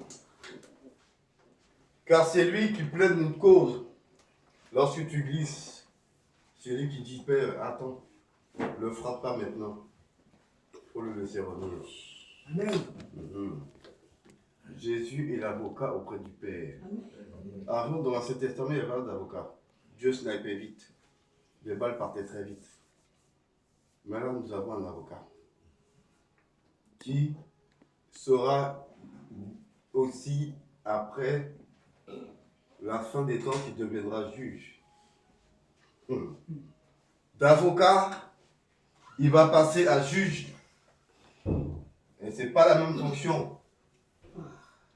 Car c'est lui qui plaide notre cause. Lorsque tu glisses, c'est lui qui dit Père, attends, ne le frappe pas maintenant. Il faut le laisser revenir. Amen. Jésus est l'avocat auprès du Père. Avant, dans l'Ancien Testament, il y avait pas d'avocat. Dieu snipait vite. Les balles partaient très vite. Maintenant, nous avons un avocat qui sera aussi après la fin des temps, tu deviendras juge. D'avocat, il va passer à juge. Et ce n'est pas la même fonction.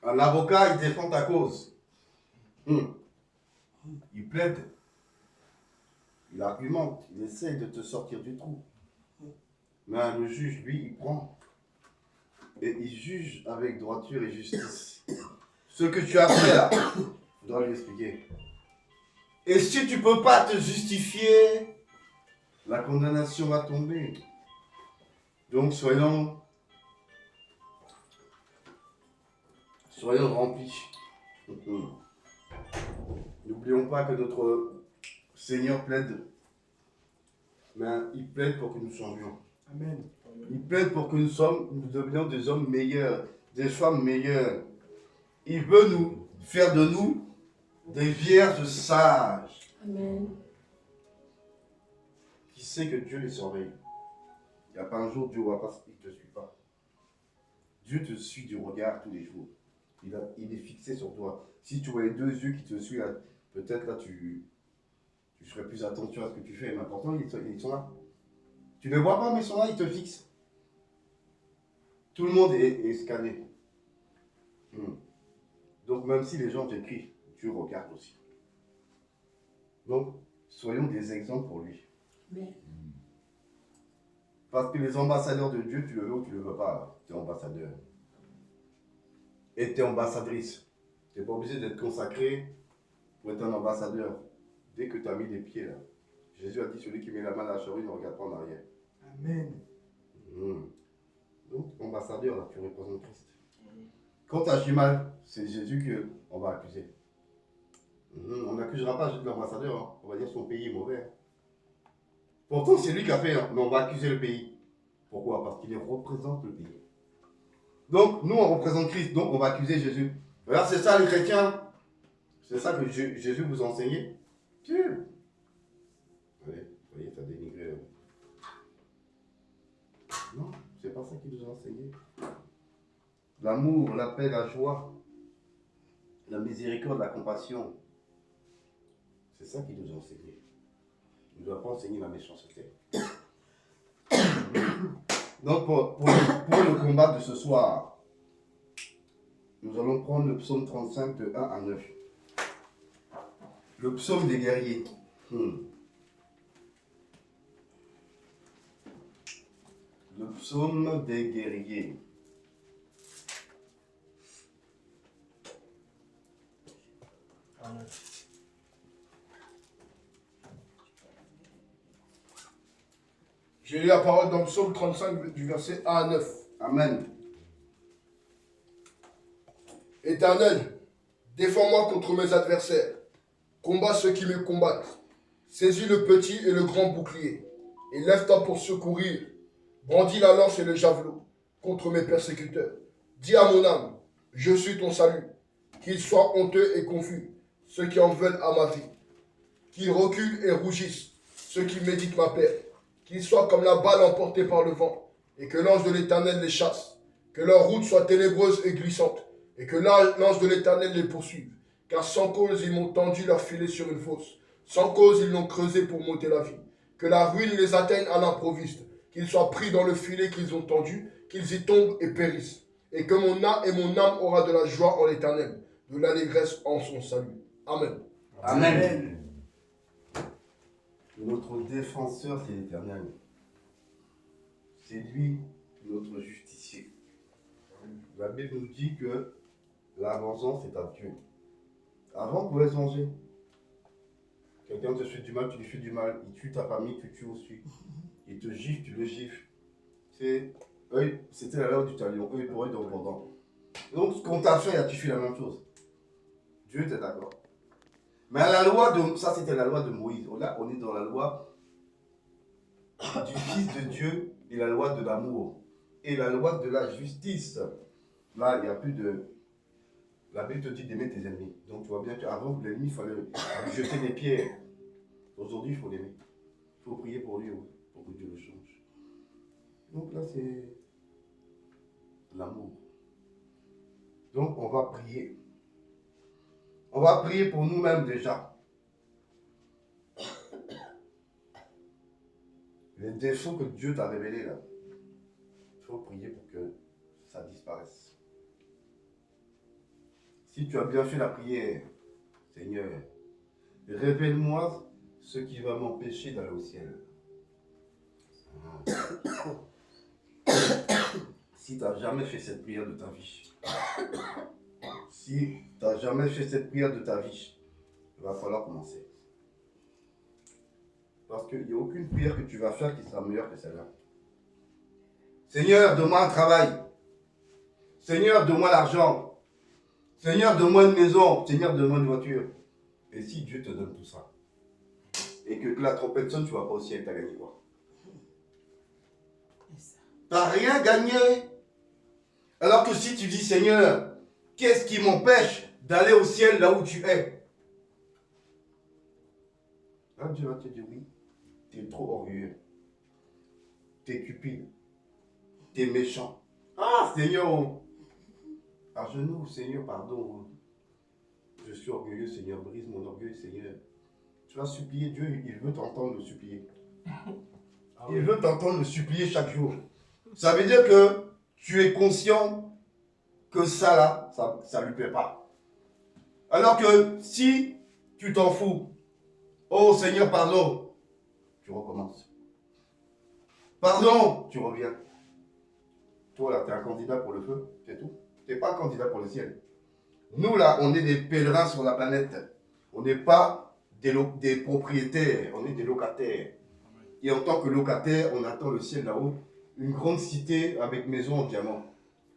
Un avocat, il défend ta cause. Il plaide. Il argumente. Il essaye de te sortir du trou. Mais le juge, lui, il prend. Et il juge avec droiture et justice. Ce que tu as fait là, il doit lui expliquer. Et si tu ne peux pas te justifier, la condamnation va tomber. Donc soyons remplis. N'oublions pas que notre Seigneur plaide, mais il plaide pour que nous changions. Amen. Il plaide pour que nous devenions des hommes meilleurs, des femmes meilleures. Il veut nous faire de nous des vierges sages. Amen. Qui sait que Dieu les surveille. Il n'y a pas un jour Dieu ne te suit pas. Dieu te suit du regard tous les jours. Il est fixé sur toi. Si tu vois les deux yeux qui te suivent, peut-être là tu ferais plus attention à ce que tu fais. Mais pourtant, ils sont là. Tu ne les vois pas, mais ils sont là, ils te fixent. Tout le monde est scanné. Donc même si les gens t'écrivent, Dieu regarde aussi. Donc, soyons des exemples pour lui. Amen. Parce que les ambassadeurs de Dieu, tu le veux ou tu ne le veux pas, tu es ambassadeur. Et tu es ambassadrice. Tu n'es pas obligé d'être consacré pour être un ambassadeur. Dès que tu as mis les pieds là, Jésus a dit, celui qui met la main à la charrue ne regarde pas en arrière. Amen. Donc, ambassadeur, là, tu représentes Christ. Quand tu agis mal, c'est Jésus qu'on va accuser. On n'accusera pas juste l'ambassadeur, hein. On va dire son pays est mauvais. Pourtant, c'est lui qui a fait, hein. Mais on va accuser le pays. Pourquoi? Parce qu'il représente le pays. Donc, nous, on représente Christ, donc on va accuser Jésus. Regarde, c'est ça les chrétiens. C'est ça que Jésus vous a enseigné. Dieu. Allez, vous voyez, tu as dénigré. Non, c'est pas ça qu'il nous a enseigné. L'amour, la paix, la joie, la miséricorde, la compassion. C'est ça qu'il nous a enseigné. Il ne doit pas enseigner la méchanceté. Donc, pour le combat de ce soir, nous allons prendre le psaume 35 de 1 à 9. Le psaume des guerriers. Le psaume des guerriers. J'ai lu la parole dans le psaume 35 du verset 1 à 9. Amen. Éternel, défends-moi contre mes adversaires. Combat ceux qui me combattent. Saisis le petit et le grand bouclier. Et lève-toi pour secourir. Brandis la lance et le javelot contre mes persécuteurs. Dis à mon âme, je suis ton salut. Qu'ils soient honteux et confus, ceux qui en veulent à ma vie. Qu'ils reculent et rougissent, ceux qui méditent ma perte. Qu'ils soient comme la balle emportée par le vent, et que l'ange de l'Éternel les chasse. Que leur route soit ténébreuse et glissante, et que l'ange de l'Éternel les poursuive. Car sans cause ils m'ont tendu leur filet sur une fosse. Sans cause ils l'ont creusé pour m'ôter la vie. Que la ruine les atteigne à l'improviste. Qu'ils soient pris dans le filet qu'ils ont tendu, qu'ils y tombent et périssent. Et que mon âme aura de la joie en l'Éternel, de l'allégresse en son salut. Amen. Amen. Notre défenseur, c'est l'Éternel. C'est lui, notre justicier. La Bible nous dit que la vengeance est à Dieu. Avant, on pouvait se venger. Quelqu'un te fait du mal, tu lui fais du mal. Il tue ta famille, tu tues aussi. Il te gifle, tu le gifles. C'était la loi du talion, œil pour œil, dent pour dent. Donc, ce qu'on t'a fait, tu fais la même chose. Dieu était d'accord. Mais ça c'était la loi de Moïse. Là, on est dans la loi du Fils de Dieu et la loi de l'amour. Et la loi de la justice. Là, il n'y a plus de... La Bible te dit d'aimer tes ennemis. Donc tu vois bien qu'avant, l'ennemi, il fallait lui jeter des pierres. Aujourd'hui, il faut l'aimer. Il faut prier pour lui, pour que Dieu le change. Donc là, c'est l'amour. Donc on va prier. On va prier pour nous-mêmes déjà. Les défauts que Dieu t'a révélés là, il faut prier pour que ça disparaisse. Si tu as bien fait la prière, Seigneur, révèle-moi ce qui va m'empêcher d'aller au ciel. Si tu n'as jamais fait cette prière de ta vie, si tu n'as jamais fait cette prière de ta vie, il va falloir commencer. Parce qu'il n'y a aucune prière que tu vas faire qui sera meilleure que celle-là. Seigneur, donne-moi un travail. Seigneur, donne-moi l'argent. Seigneur, donne-moi une maison. Seigneur, donne-moi une voiture. Et si Dieu te donne tout ça, et que la trompette sonne, tu ne vas pas au ciel, tu as gagné quoi? Tu n'as rien gagné. Alors que si tu dis, Seigneur, qu'est-ce qui m'empêche d'aller au ciel là où tu es? Là, Dieu va te dire oui. Tu es trop orgueilleux. Tu es cupide. Tu es méchant. Ah, Seigneur, à genoux, Seigneur, pardon. Je suis orgueilleux, Seigneur. Brise mon orgueil, Seigneur. Tu vas supplier Dieu, il veut t'entendre le supplier. Il veut t'entendre le supplier chaque jour. Ça veut dire que tu es conscient que ça là, ça ne lui plaît pas. Alors que si tu t'en fous, oh Seigneur, pardon, tu recommences. Pardon, tu reviens. Toi là, tu es un candidat pour le feu, c'est tout. Tu n'es pas un candidat pour le ciel. Nous là, on est des pèlerins sur la planète. On n'est pas des propriétaires, on est des locataires. Et en tant que locataire, on attend le ciel là-haut, une grande cité avec maison en diamant.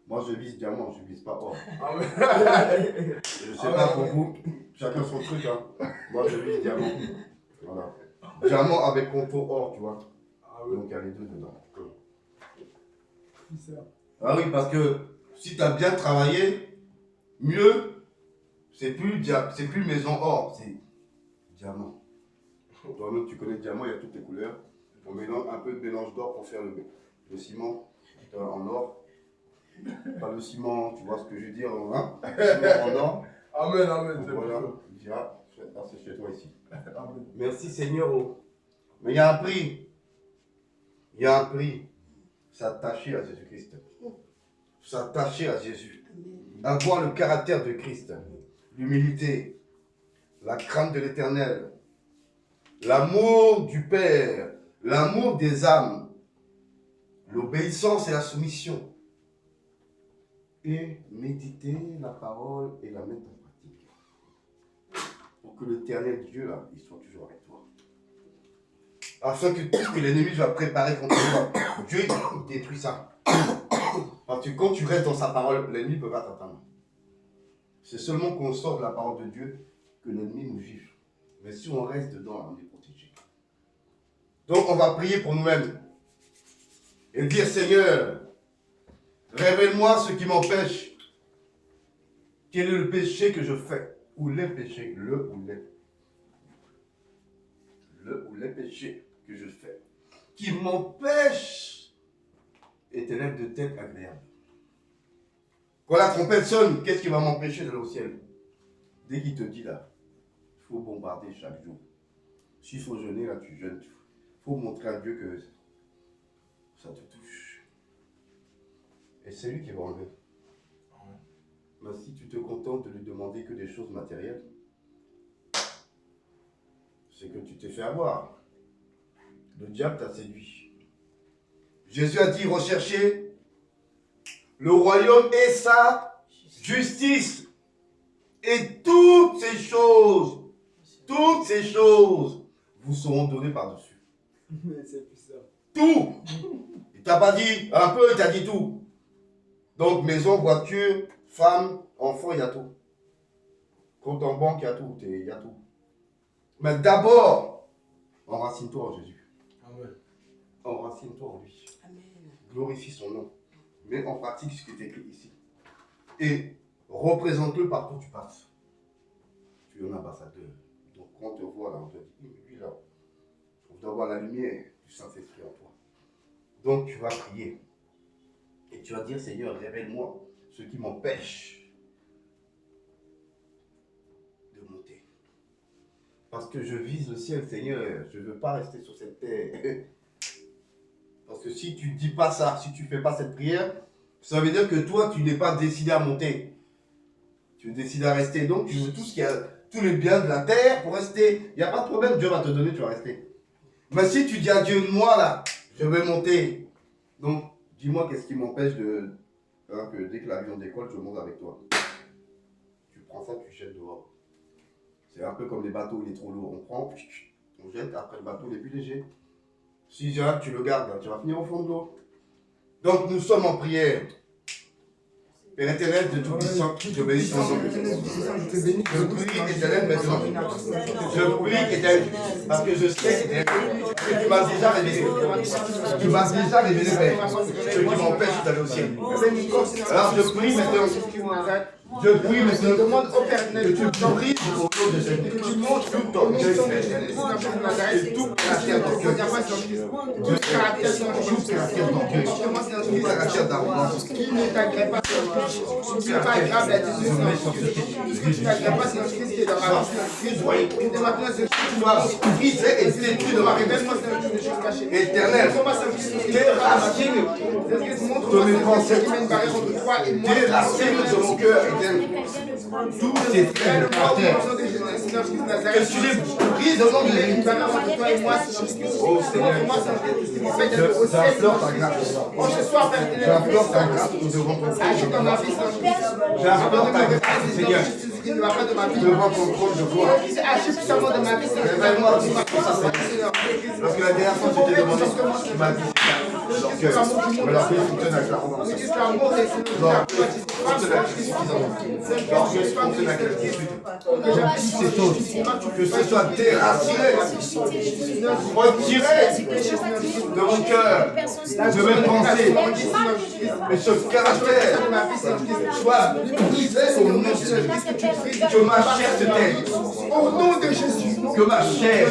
Moi je vise diamant, je ne vise pas or. Je ne sais pas pour vous, chacun son truc. Hein. Moi je vise diamant. Voilà. Diamant avec contour or, tu vois. Donc il y a les deux dedans. Ah oui, parce que si tu as bien travaillé, mieux, c'est plus maison or, c'est diamant. Toi-même, tu connais le diamant, il y a toutes les couleurs. On mélange un peu de mélange d'or pour faire le ciment en or. Pas le ciment, tu vois ce que je veux dire, hein? Ciment en or. Amen, amen. Voilà, c'est chez toi ici. Amen. Merci Seigneur. Mais il y a un prix. Il y a un prix. S'attacher à Jésus-Christ. S'attacher à Jésus. Avoir le caractère de Christ. L'humilité. La crainte de l'Éternel. L'amour du Père. L'amour des âmes. L'obéissance et la soumission. Et méditer la parole et la mettre en pratique. Pour que l'Éternel Dieu, là, il soit toujours avec toi. Afin que tout ce que l'ennemi va préparer contre toi, Dieu, il détruit ça. Parce que quand tu restes dans sa parole, l'ennemi ne peut pas t'atteindre. C'est seulement quand on sort de la parole de Dieu que l'ennemi nous juge. Mais si on reste dedans, on est protégé. Donc on va prier pour nous-mêmes. Et dire, Seigneur, révèle-moi ce qui m'empêche. Quel est le péché que je fais? Ou les péchés, le ou les péchés que je fais, qui m'empêchent, Éternel, de t'être agréable. Quand la trompette sonne, qu'est-ce qui va m'empêcher d'aller au ciel? Dès qu'il te dit là, il faut bombarder chaque jour. S'il faut jeûner, là tu jeûnes. Il faut montrer à Dieu que ça te touche. Et c'est lui qui va enlever. Mais si tu te contentes de lui demander que des choses matérielles, c'est que tu t'es fait avoir. Le diable t'a séduit. Jésus a dit, recherchez le royaume et sa justice. Et toutes ces choses vous seront données par-dessus. C'est puissant. Tout. Il t'a pas dit un peu, il t'a dit tout. Donc maison, voiture, femme, enfant, il y a tout. Compte en banque, il y a tout. Il y a tout. Mais d'abord, enracine-toi en Jésus. Amen. Enracine-toi en lui. Amen. Glorifie son nom. Mets en pratique ce qui est écrit ici. Et représente-le partout où tu passes. Tu es un ambassadeur. Donc quand on te voit là, on te dit, lui là, on doit avoir la lumière du Saint-Esprit en toi. Donc tu vas prier. Et tu vas dire, Seigneur, révèle-moi ce qui m'empêche parce que je vise le ciel, Seigneur. Je ne veux pas rester sur cette terre. Parce que si tu ne dis pas ça, si tu ne fais pas cette prière, ça veut dire que toi, tu n'es pas décidé à monter. Tu es décidé à rester. Donc, tu veux tout ce qu'il y a, tous les biens de la terre pour rester. Il n'y a pas de problème, Dieu va te donner, tu vas rester. Mais si tu dis à Dieu, moi là, je vais monter. Donc, dis-moi qu'est-ce qui m'empêche de... Hein, que dès que l'avion décolle, je monte avec toi. Tu prends ça, tu jettes dehors. C'est un peu comme les bateaux, il est trop lourd. On prend, on jette, après le bateau il est plus léger. Si tu le gardes, tu vas finir au fond de l'eau. Donc nous sommes en prière. Père éternel de Tout-Puissant, je bénis ton nom. Je prie éternel maintenant. Je prie éternel, parce que je sais que tu m'as déjà révélé. Tu m'as déjà révélé, Père, ce qui m'empêche d'aller au ciel. Alors je prie maintenant. Je prie maintenant que tu brises au nom de Jésus, que tu montres tout ton cœur, et tout caractère de cœur. Tout caractère de cœur. Tout caractère d'arrogance. Qui ne t'agrée pas sur Christ. Ce n'est pas grave la Jésus sur Christ. Ce que tu n'agrées pas sur Christ qui est dans ma vie. Et de maintenant, c'est Tu dois briser et détruire de ma révèle-moi sur des choses cachées. éternelle. Tes racines de mes pensées, tes racines de mon cœur éternel. Tout est très par terre. Que tu les brises au nom de Jésus. Oh Seigneur, j'implore ta grâce. J'implore ta grâce nous devons comprendre. J'implore ta grâce, Seigneur. Devant ton trône de gloire. Révèle-moi parce que la dernière fois que je t'ai demandé, tu m'as dit leur cœur. Mais leur cœur fonctionne avec l'arrogance. Leur cœur fonctionne avec l'insuffisance. Leur cœur fonctionne avec l'inquiétude. Je dis ces choses, que ce soit déraciné, retiré de mon cœur, de mes pensées, et ce caractère soit brisé au nom de Jésus. Que ma chair se taise. Au nom de Jésus. Que ma chair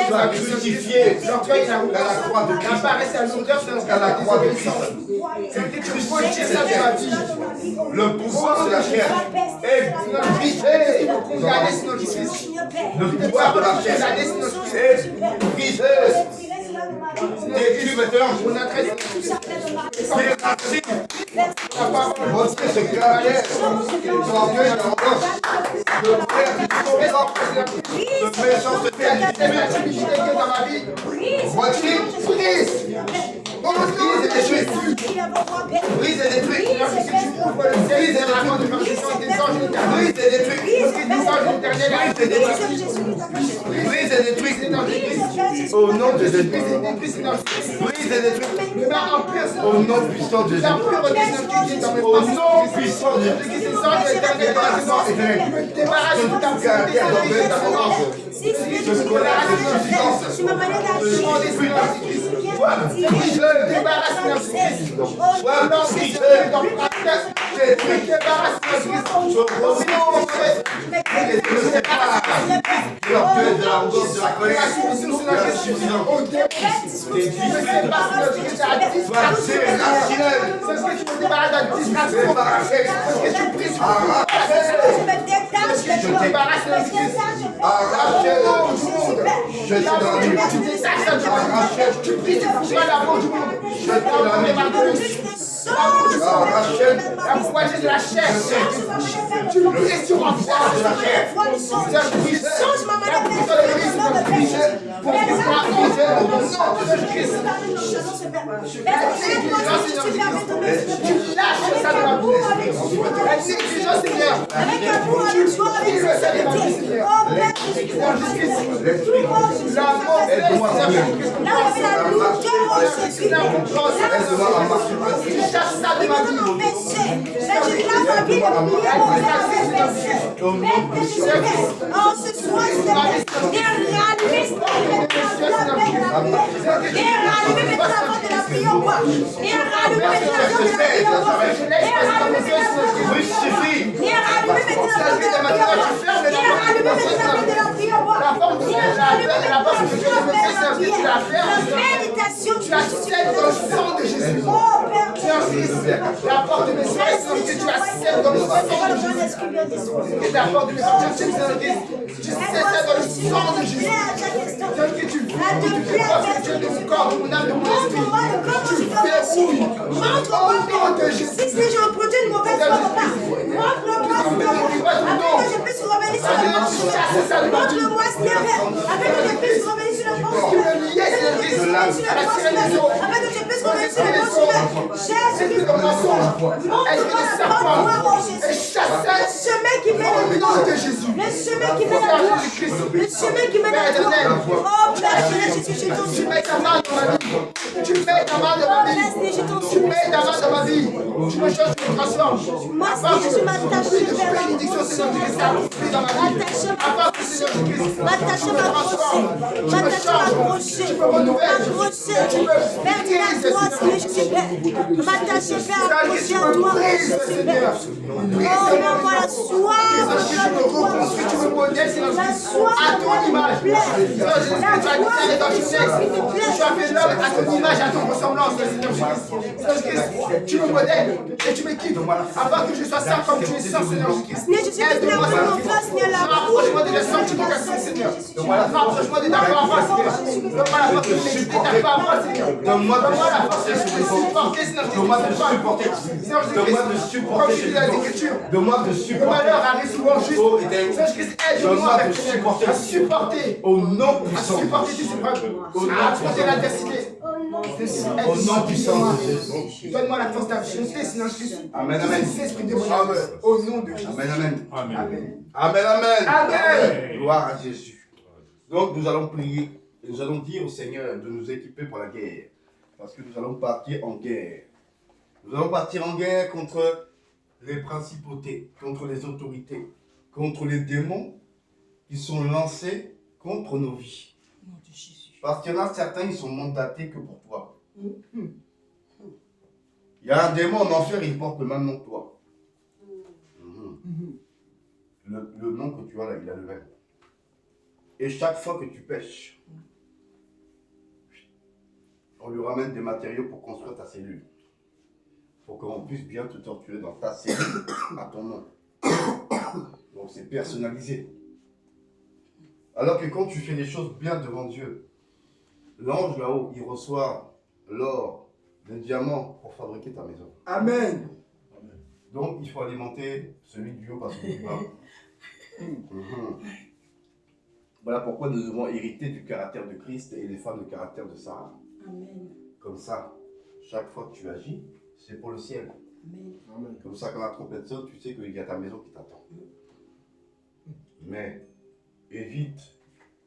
soit crucifiée à la croix de Christ. À la croix de Christ. Que crucifié cette chair. Le pouvoir de la chair est brisé. Le pouvoir de la chair est brisé. Détruis maintenant. Montrer ce caractère d'orgueil et d'arrogance, de méchance de dans ma vie. voici, brise. Brise et détruis. Brise et détruis. Brise et détruis. Brise et détruis. Brise et détruis. Au nom de Jésus. Brise et détruis. Au nom puissant de Jésus. Au nom puissant de Jésus. Débarrasse de tout caractère d'orgueil, d'arrogance, de colère, de suffisance, de l'esprit d'antichrist. Sois brisé, débarrasse de Christ. Sois brisé, débarrasse de Christ. Je renonce et je ne sais pas l'orgueil de l'arrogance, de la colère, de la suffisance. Tes disciples soient déracinaires. C'est ce que tu me débarrasses de la distraction. Débarrasser. C'est ce que tu brises. Je te débarrasse de Christ. Arrachez tout le monde. Jetez dans la nuit. Arrachez. Tu brises la peau du monde. Jetez dans la nuit. Arrachez. La moitié de la chair. Tu le brises sur la foi de la chair. C'est brisé. Pour que ça brise au nom de Christ. Tu lâches ça de la bouche. La négligence, Seigneur. Tu brises le Seigneur dans le Seigneur. L'esprit. Aide-moi à marcher. Aide-moi à marcher. Tu cherches ça de ma vie. Au nom de Tu acceptes dans le sang de Jésus. La porte de mes soins, que tu acceptes dans le sang de Jésus. le dispositif. Et d'apporter le soutien de Saint-Christ. Tu sais ça dans le sang de Jésus. Tel que tu veux, tu te passes que tu es de mon corps, de mon âme, de mon esprit. Tu verrouilles. Montre-moi, si je reproduis une mauvaise foi, papa, montre-moi, afin que je puisse revenir sur la pensée. Montre-moi, Seigneur, afin que je puisse revenir sur la pensée. Afin que je puisse revenir sur la pensée. Jésus-Christ, montre-moi, porte-moi, mon Jésus. Le chemin qui mène à toi. Le chemin qui mène à toi. Le chemin qui mène à toi. Oh, Père Jésus, je t'en Tu supplie. mets ta main dans ma vie. Tu mets ta main dans ma vie. Tu mets ta main dans ma vie. Tu me changes, tu me transformes. Moi, Seigneur, je m'attache vers la Bénédiction, Seigneur Jésus, s'accomplit dans ma vie. Afin que Seigneur Jésus m'attacher, vers toi, Seigneur Jésus, m'attacher vers accrocher à toi, Seigneur. Oh, donne-moi la soif, je me reconstruis, tu me modèles, Seigneur la Jésus, soif à ton image. Seigneur Jésus, tu as déclaré dans ton texte, tu as fait l'homme à ton image, à ton ressemblance, Seigneur Jésus. Seigneur Jésus, tu me modèles et tu m'équipes afin que je sois saint comme tu es saint, Seigneur Jésus. Seigneur Jésus, Aide-moi, Seigneur. Rapproche-moi de la sanctification, Seigneur. Rapproche-moi de ta parole, Seigneur. Donne-moi la force de méditer ta parole, Seigneur. Donne-moi la force de supporter, Seigneur Jésus. Donne-moi de supporter. Seigneur Jésus, comme tu dis dans l'Écriture, le malheur arrive souvent juste. Seigneur Jésus, aide-moi à supporter. Au nom puissant. À supporter tes épreuves. À affronter l'adversité. Au nom puissant de Jésus. Donne-moi la force d'affronter, Seigneur Jésus. Amen, amen. Esprit de bonheur. Au nom de Jésus. Amen, amen. Amen. Amen, amen. Amen. Gloire à Jésus. Donc nous allons prier et nous allons dire au Seigneur de nous équiper pour la guerre. Parce que nous allons partir en guerre. Nous allons partir en guerre contre les principautés, contre les autorités, contre les démons qui sont lancés contre nos vies. Parce qu'il y en a certains, ils sont mandatés que pour toi. Il y a un démon en enfer, il porte le même nom que toi. Le nom que tu as là, il a le même. Et chaque fois que tu pêches, on lui ramène des matériaux pour construire ta cellule. Pour qu'on puisse bien te torturer dans ta cellule à ton nom. Donc c'est personnalisé. Alors que quand tu fais les choses bien devant Dieu, l'ange là-haut, il reçoit l'or, le diamant pour fabriquer ta maison. Amen. Donc il faut alimenter celui du haut parce que du bas. Voilà pourquoi nous devons hériter du caractère de Christ et les femmes du caractère de Sarah. Amen. Comme ça, chaque fois que tu agis, c'est pour le ciel. Amen. Comme ça, quand la trompette sonne, tu sais qu'il y a ta maison qui t'attend. Mais évite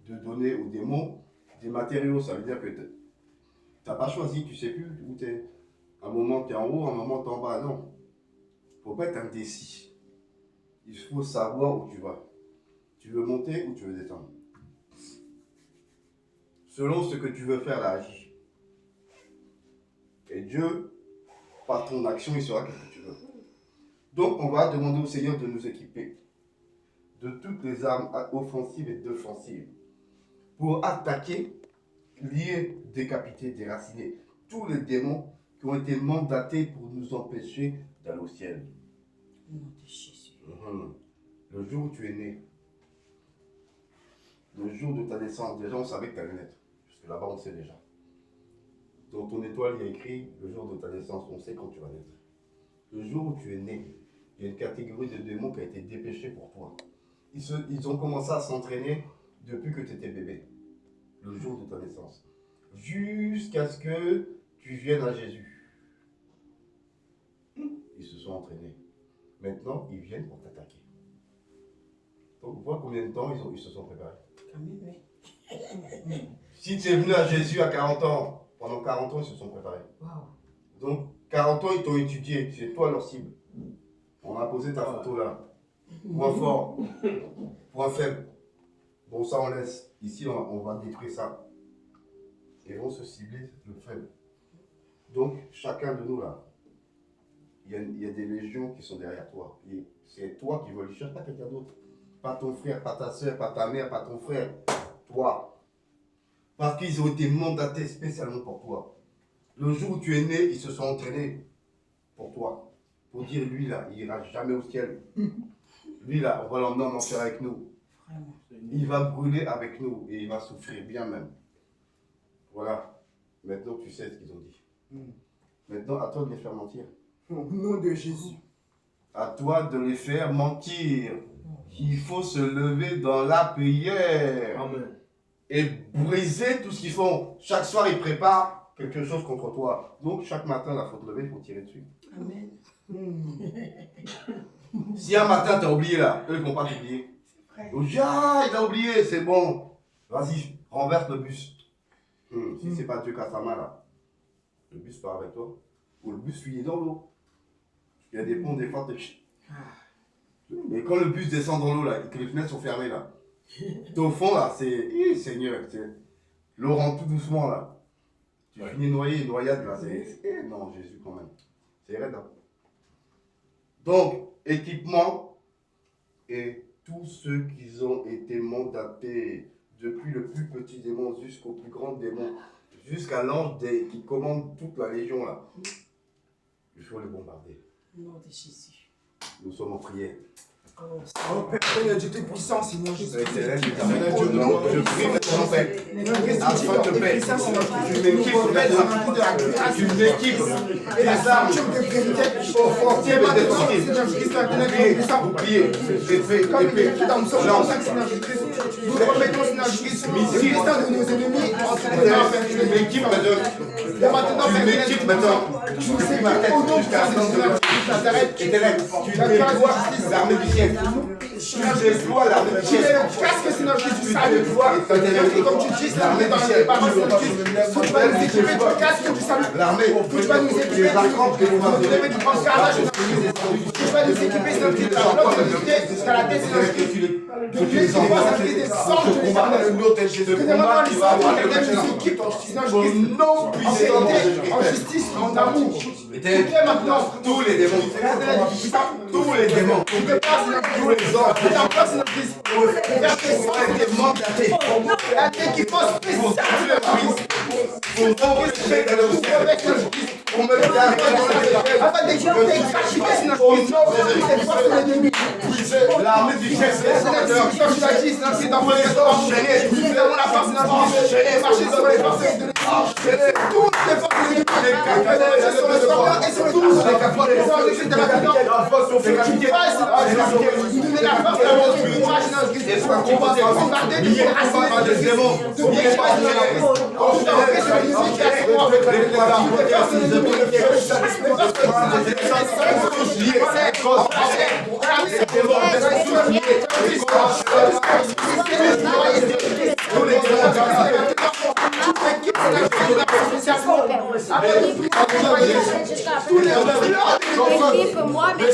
de donner aux démons des matériaux. Ça veut dire que tu n'as pas choisi, tu ne sais plus où tu es. Un moment tu es en haut, un moment tu es en bas. Non. Il ne faut pas être indécis. Il faut savoir où tu vas. Tu veux monter ou tu veux descendre. Selon ce que tu veux faire, là, agis. Et Dieu, par ton action, il saura ce que tu veux. Donc, on va demander au Seigneur de nous équiper de toutes les armes offensives et défensives pour attaquer, lier, décapiter, déraciner tous les démons qui ont été mandatés pour nous empêcher d'aller au ciel. Au nom de Jésus. Le jour où tu es né, le jour de ta naissance, déjà on savait que tu allais naître, parce que là-bas on sait déjà. Dans ton étoile, il y a écrit le jour de ta naissance, on sait quand tu vas naître. Le jour où tu es né, il y a une catégorie de démons qui a été dépêchée pour toi. Ils ont commencé à s'entraîner depuis que tu étais bébé, le jour de ta naissance, jusqu'à ce que tu viennes à Jésus. Ils se sont entraînés. Maintenant, ils viennent pour t'attaquer. Donc, vois combien de temps ils se sont préparés. Quand même, oui. Si tu es venu à Jésus à 40 ans, pendant 40 ans, ils se sont préparés. Wow. Donc, 40 ans, ils t'ont étudié. C'est toi leur cible. On a posé ta photo là. Point fort, point faible. Bon, ça, on laisse. Ici, on va détruire ça. Ils vont se cibler le faible. Donc, chacun de nous là, il y a des légions qui sont derrière toi. Et c'est toi qui veux les chercher, pas quelqu'un d'autre. Pas ton frère, pas ta soeur, pas ta mère, pas ton frère. Toi. Parce qu'ils ont été mandatés spécialement pour toi. Le jour où tu es né, ils se sont entraînés pour toi. Pour dire, lui là, il n'ira jamais au ciel. Lui là, on va l'emmener en enfer avec nous. Il va brûler avec nous et il va souffrir bien même. Voilà. Maintenant tu sais ce qu'ils ont dit. Maintenant à toi de les faire mentir. Au nom de Jésus. À toi de les faire mentir. Il faut se lever dans la prière. Amen. Et briser tout ce qu'ils font. Chaque soir, ils préparent quelque chose contre toi. Donc, chaque matin, il faut te lever, il faut tirer dessus. Amen. Si un matin, tu as oublié là, eux, ils ne vont pas t'oublier. Ils disent, ah, il a oublié, c'est bon. Vas-y, renverse le bus. Si c'est pas Dieu qui a sa main là, le bus part avec toi. Ou le bus, lui, est dans l'eau. Il y a des ponts, des fois, mais quand le bus descend dans l'eau là, et que les fenêtres sont fermées là, t'es au fond là, c'est. Seigneur, l'eau rentre tout doucement là. Tu finis noyé, une noyade là, non, Jésus quand même. C'est raide. Hein. Donc, équipement et tous ceux qui ont été mandatés, depuis le plus petit démon jusqu'au plus grand démon, jusqu'à l'ange qui commande toute la légion là. Il faut les bombarder. Au nom de Jésus. Nous sommes en prière. Oh Père, Seigneur Dieu, t'es puissant, Seigneur Jésus. Je prie maintenant, Père, afin de paix. Tu m'équipes des armes, offensives et défensives. Bouclier, épée, lance, Nous remettons, Seigneur Jésus, missile. de nos ennemis. Tu m'équipes maintenant. Tu m'équipes ma tête jusqu'à la fin de l'éternel. Tu déploies l'armée du ciel. Tu déploies l'armée du ciel. Casque, Seigneur Jésus, ça Tu déploies comme tu dis, l'armée dans les paroles, Seigneur Jésus. Tu vas nous équiper du casque du salut. l'armée. Tu vas nous équiper Les accroches que nous avons de du pancardage, tu vas nous équiper, Seigneur Jésus, de la flotte de l'unité jusqu'à la tête, Seigneur Jésus. que tu les envoies des sangs de combat dans le nom de Jésus. Que Combat qui va avoir le équipe, Au nom en puissant de vérité, Jésus. en justice, en amour. Et maintenant, tous les démons, tous les démons, tous les hommes, été mandatés pour tuer le Christ, pour empêcher de le faire, pour me faire au nom de Jésus. L'armée du chef, Équipe-moi, mais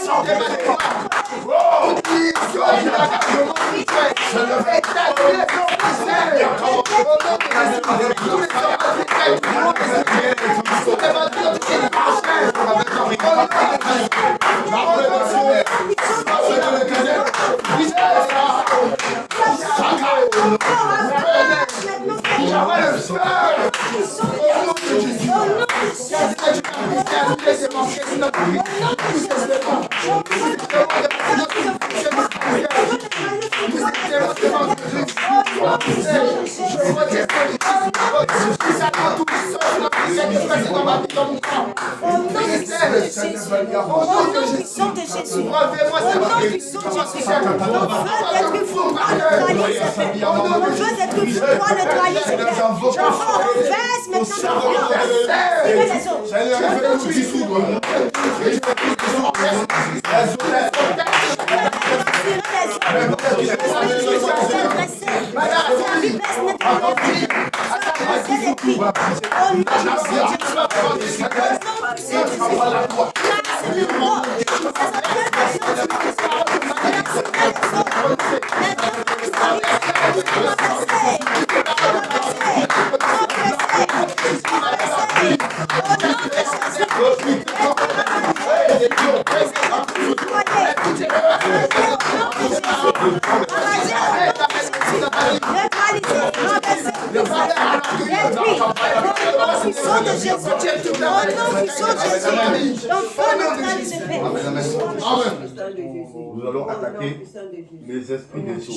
Sans Nous allons attaquer les esprits des eaux.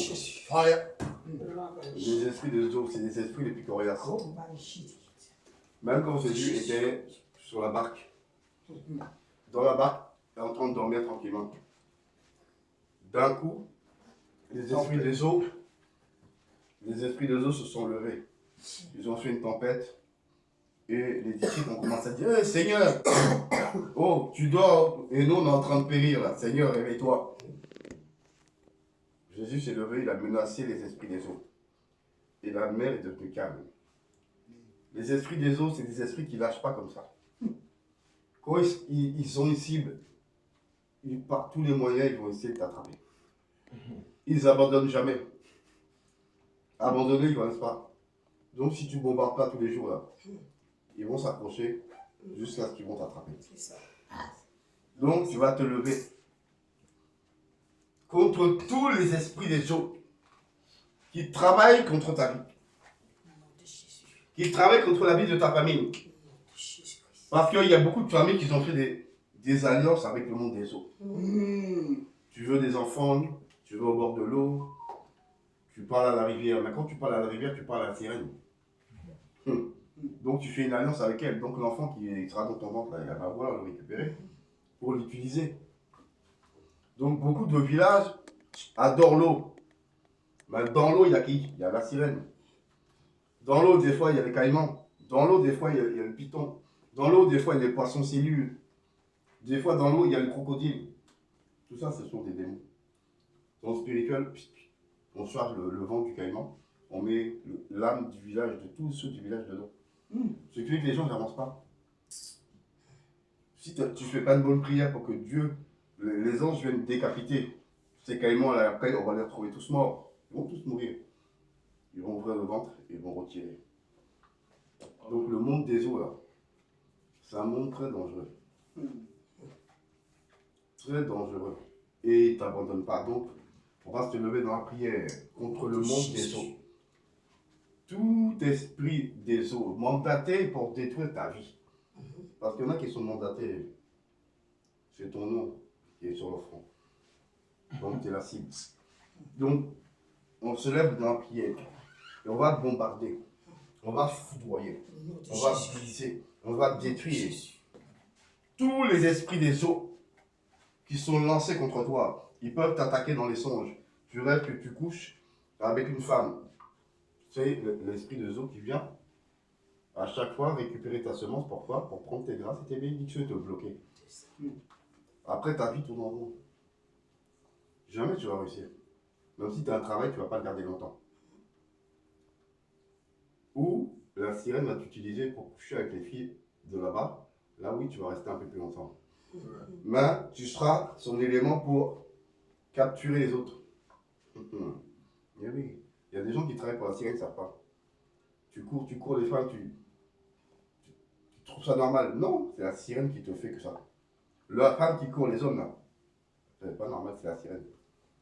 Les esprits des eaux, c'est des esprits les plus coriaces. Même quand Jésus était sur la barque, dans la barque, il est en train de dormir tranquillement. D'un coup, les esprits des eaux se sont levés. Ils ont fait une tempête. Et les disciples ont commencé à dire hey, Seigneur, oh, tu dors et nous on est en train de périr là. Seigneur, réveille-toi. Jésus s'est levé, il a menacé les esprits des eaux. Et la mer est devenue calme. Les esprits des eaux, c'est des esprits qui ne lâchent pas comme ça. Quand ils ont une cible, par tous les moyens, ils vont essayer de t'attraper. Ils n'abandonnent jamais. Abandonner, ils ne connaissent pas. Donc si tu ne bombardes pas tous les jours là, ils vont s'approcher jusqu'à ce qu'ils vont t'attraper. Donc tu vas te lever contre tous les esprits des eaux qui travaillent contre ta vie, qui travaillent contre la vie de ta famille. Parce qu'il y a beaucoup de familles qui ont fait des alliances avec le monde des eaux. Tu veux des enfants, tu veux au bord de l'eau, tu parles à la rivière. Mais quand tu parles à la rivière, tu parles à la sirène. Donc tu fais une alliance avec elle. Donc l'enfant qui sera dans ton ventre, là, il va vouloir le récupérer pour l'utiliser. Donc beaucoup de villages adorent l'eau. Mais dans l'eau, il y a qui? Il y a la sirène. Dans l'eau, des fois, il y a les caïmans. Dans l'eau, des fois, il y a le python. Dans l'eau, des fois, il y a les poissons cellules. Des fois, dans l'eau, il y a le crocodile. Tout ça, ce sont des démons. Dans le spirituel, on charge le ventre du caïman. On met l'âme du village, de tous ceux du village dedans. Ce qui fait que les gens n'avancent pas. Si tu ne fais pas une bonne prière pour que Dieu, les anges viennent décapiter ces caïmans, là, après on va les retrouver tous morts. Ils vont tous mourir. Ils vont ouvrir le ventre et ils vont retirer. Donc le monde des eaux, là, c'est un monde très dangereux. Très dangereux. Et il ne t'abandonne pas. Donc, on va se lever dans la prière contre le monde des eaux. Tout esprit des eaux, mandaté pour détruire ta vie. Parce qu'il y en a qui sont mandatés. C'est ton nom qui est sur le front. Donc, tu es la cible. Donc, on se lève dans la prière. Et on va bombarder. On va foudroyer. On va briser. On va détruire. Tous les esprits des eaux qui sont lancés contre toi, ils peuvent t'attaquer dans les songes. Tu rêves que tu couches avec une femme. C'est l'esprit des eaux qui vient à chaque fois récupérer ta semence. Pourquoi? Pour prendre tes grâces et tes bénédictions et te bloquer. Après, ta vie tourne en rond. Jamais tu vas réussir. Même si tu as un travail, tu ne vas pas le garder longtemps. Ou la sirène va t'utiliser pour coucher avec les filles de là-bas. Là, oui, tu vas rester un peu plus longtemps. Mais tu seras son élément pour capturer les autres. Eh oui, il y a des gens qui travaillent pour la sirène, ils ne savent pas. Tu cours les femmes, tu trouves ça normal. Non, c'est la sirène qui te fait que ça. La femme qui court les hommes, là, c'est pas normal, c'est la sirène.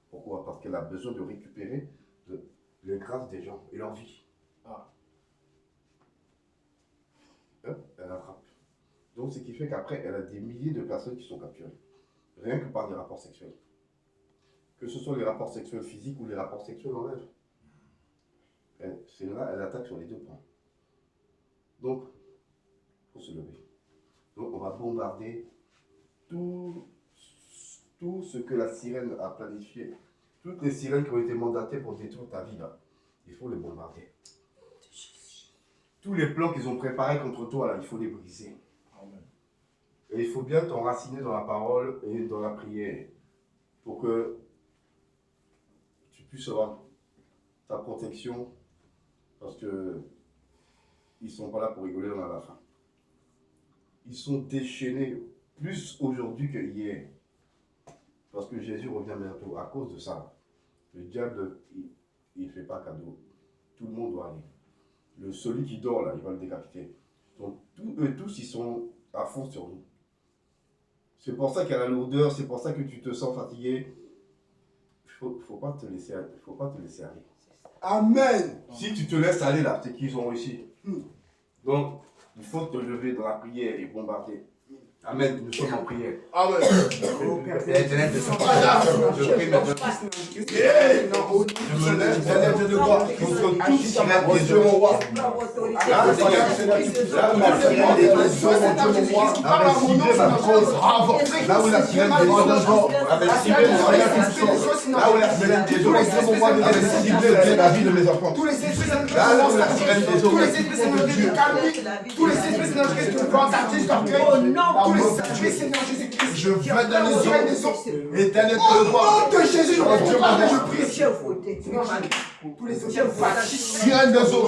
Pourquoi? Parce qu'elle a besoin de récupérer les grâces des gens et leur vie. Elle attrape. Donc, ce qui fait qu'après, elle a des milliers de personnes qui sont capturées. Rien que par des rapports sexuels. Que ce soit les rapports sexuels physiques ou les rapports sexuels en rêve. C'est là, elle attaque sur les deux points. Donc, il faut se lever. Donc, on va bombarder tout ce que la sirène a planifié. Toutes les sirènes qui ont été mandatées pour détruire ta vie, là, il faut les bombarder. Tous les plans qu'ils ont préparés contre toi, là, il faut les briser. Amen. Et il faut bien t'enraciner dans la parole et dans la prière pour que tu puisses avoir ta protection, parce que ils ne sont pas là pour rigoler, on a la fin. Ils sont déchaînés plus aujourd'hui que hier. Parce que Jésus revient bientôt. À cause de ça, le diable, il ne fait pas cadeau. Tout le monde doit aller. Celui qui dort là, il va le décapiter. Donc eux tous, ils sont à fond sur nous. C'est pour ça qu'il y a la lourdeur, c'est pour ça que tu te sens fatigué. Faut pas te laisser aller. Amen. Si tu te laisses aller là, c'est qu'ils ont réussi. Donc, il faut te lever dans la prière et bombarder. Amen, nous sommes en prière. Amen. L'éternel de son Père, je prie maintenant. Je me lève, Seigneur, de droit, contre toute sirène des hommes. Là, la sirène des hommes avait ciblé ma cause. Là où la sirène des hommes avait ciblé mon rien puissant. Là où la sirène des hommes avait ciblé la vie de mes enfants. Là où la sirène des hommes. Tous les esprits qui nous font sortir sur tous les esprits, Seigneur Jésus-Christ, je vais dans les eaux. Éternel, de Au nom de Jésus, je prie. tous les esprits, Sirène des eaux.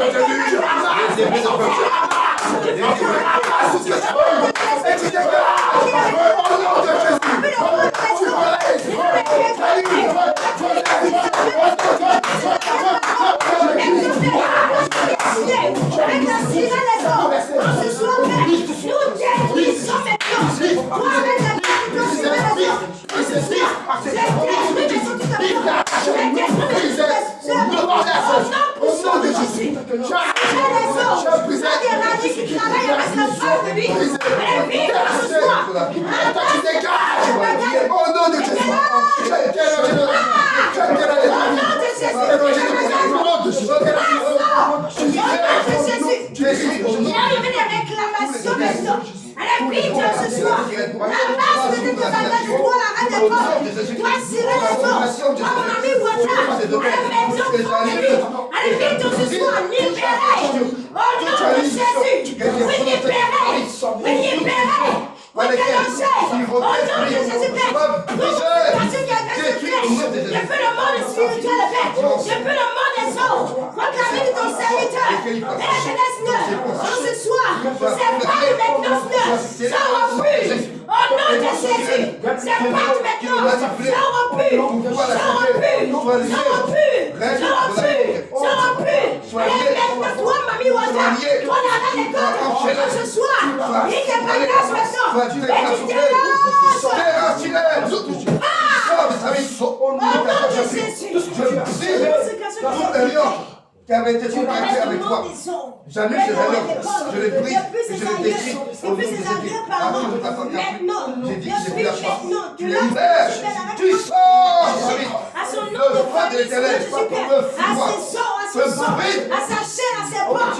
Alléluia. Qui avait été contracté avec toi. J'annule ces alliances, je les brise et je les détruis. Au nom de Jésus. J'ai dit que j'ai pris la foi. Tu les libères. Tu sors. Le feu de l'Éternel. Le feu à sa chair, à ses bras, à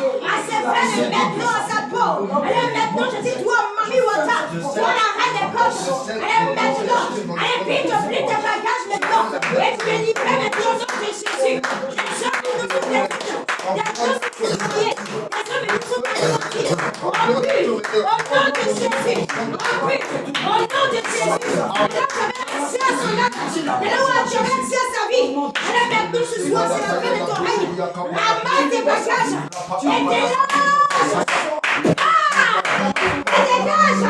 ses veines, et maintenant à sa peau. Allez, maintenant, je dis, toi, Mami Wata, toi, la reine des côtes. Allez, maintenant, allez, vite, plie tes bagages maintenant. Et tu es livré maintenant au nom de Jésus. Je sors de nous souffler. Il y a des choses qui sont liées. Des hommes qui sont liés. Au nom de Jésus. Au nom de Jésus. Et là, j'avais accès à son âme. Et là, j'avais accès à sa vie. Allez, maintenant, ce soir, c'est la fin de ton règne. Ramasse tes bagages et dégage. Et dégage.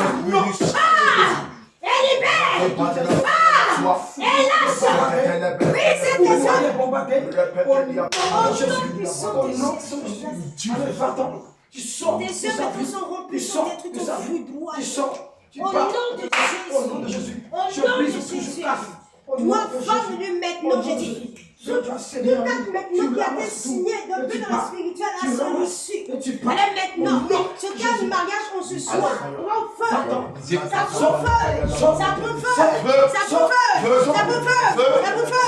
Et libère. Et lâche. Brise tes hommes. Au nom puissant de Jésus. Tes œuvres sont remplies, sont détruites au foudroie. Au nom de Jésus. Au nom de Jésus. Toi, femme-le maintenant, j'ai dit. Tout acte maintenant qui a été signé depuis dans le spirituel à son issue. Allez maintenant, ce cas du mariage on se soit. Prends feu. Ça prend feu. Ça prend feu. Ça prend feu. Ça prend feu. Ça prend feu.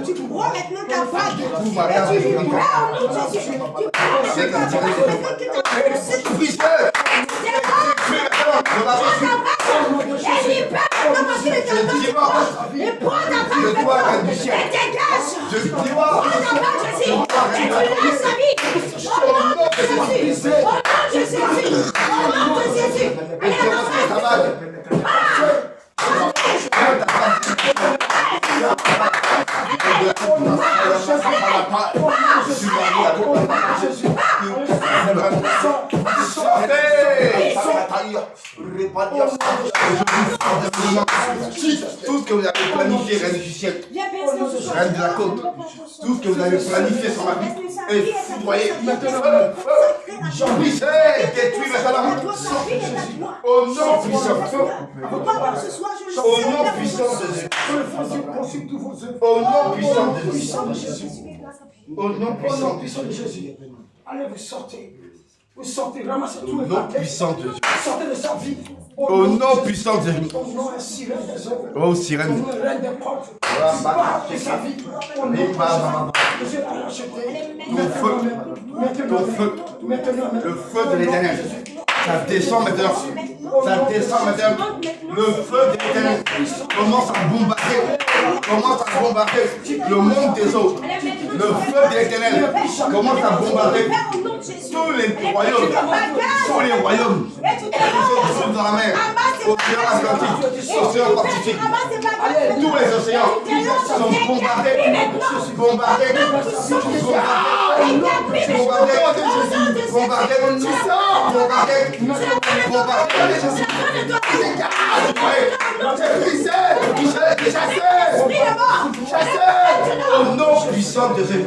Tu prends maintenant ta bague. Et tu prends au nom de Jésus. Tu prends Tout ce que vous avez planifié, reine du ciel, reine de la côte, tout ce que vous avez planifié sur ma vie est foudroyé. Brisé, détruit maintenant. Au nom puissant. Au nom puissant de Jésus. Au nom puissant de Jésus. Au nom puissant de Jésus. Allez, vous sortez. Vous sortez, ramassez tout le nom puissant de Jésus. Sortez de sa vie. Au nom puissant de Jésus. Au nom sirène des œuvres. Oh, sirène. Au nom reine des portes. Sors de sa vie. Au nom de Jésus. Je l'ai racheté. Ton feu. Ton feu. Le feu de l'Éternel. Ça descend maintenant. Ça descend maintenant. Le feu de l'Éternel commence à bombarder. Commence à bombarder le monde des eaux. Le feu de l'Éternel commence à bombarder tous les royaumes. Tous les royaumes qui sont dans la mer. Océan Atlantique, océan Pacifique. Tous les océans sont bombardés. Bombardés. Bombardés. Bombardés. Bombardés. Au nom puissant de Jésus.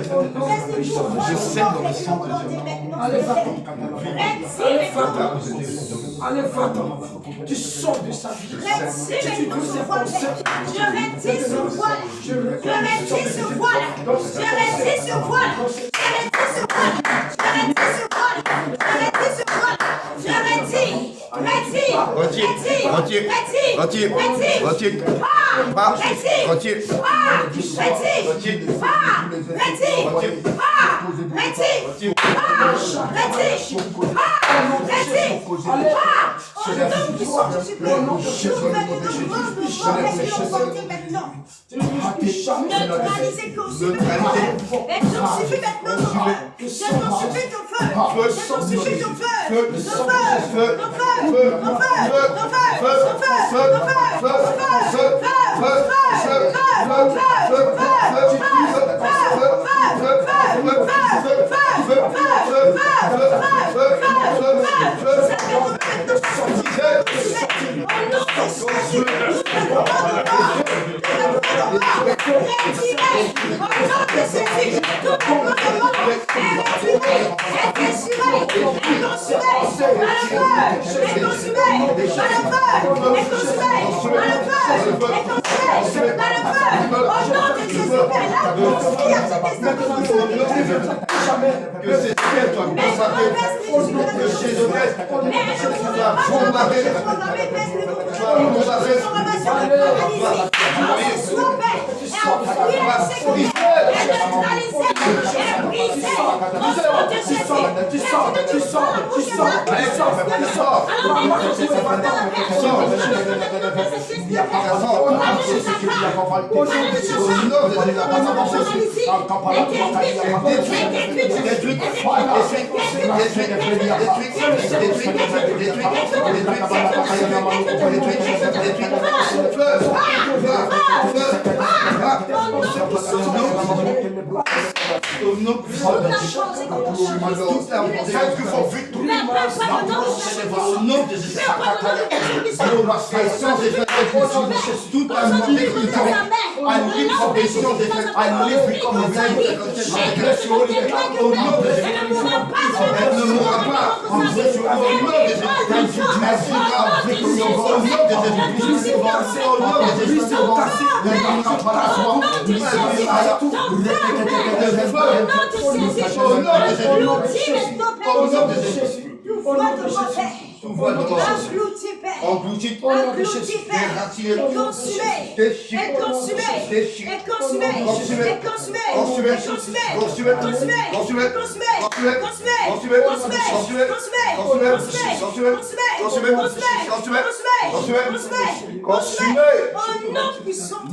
Je sais dans le sang de Jésus. Allez, va-t'en. Tu sors de sa vie. Je retire ce voile. Je retire ce voile.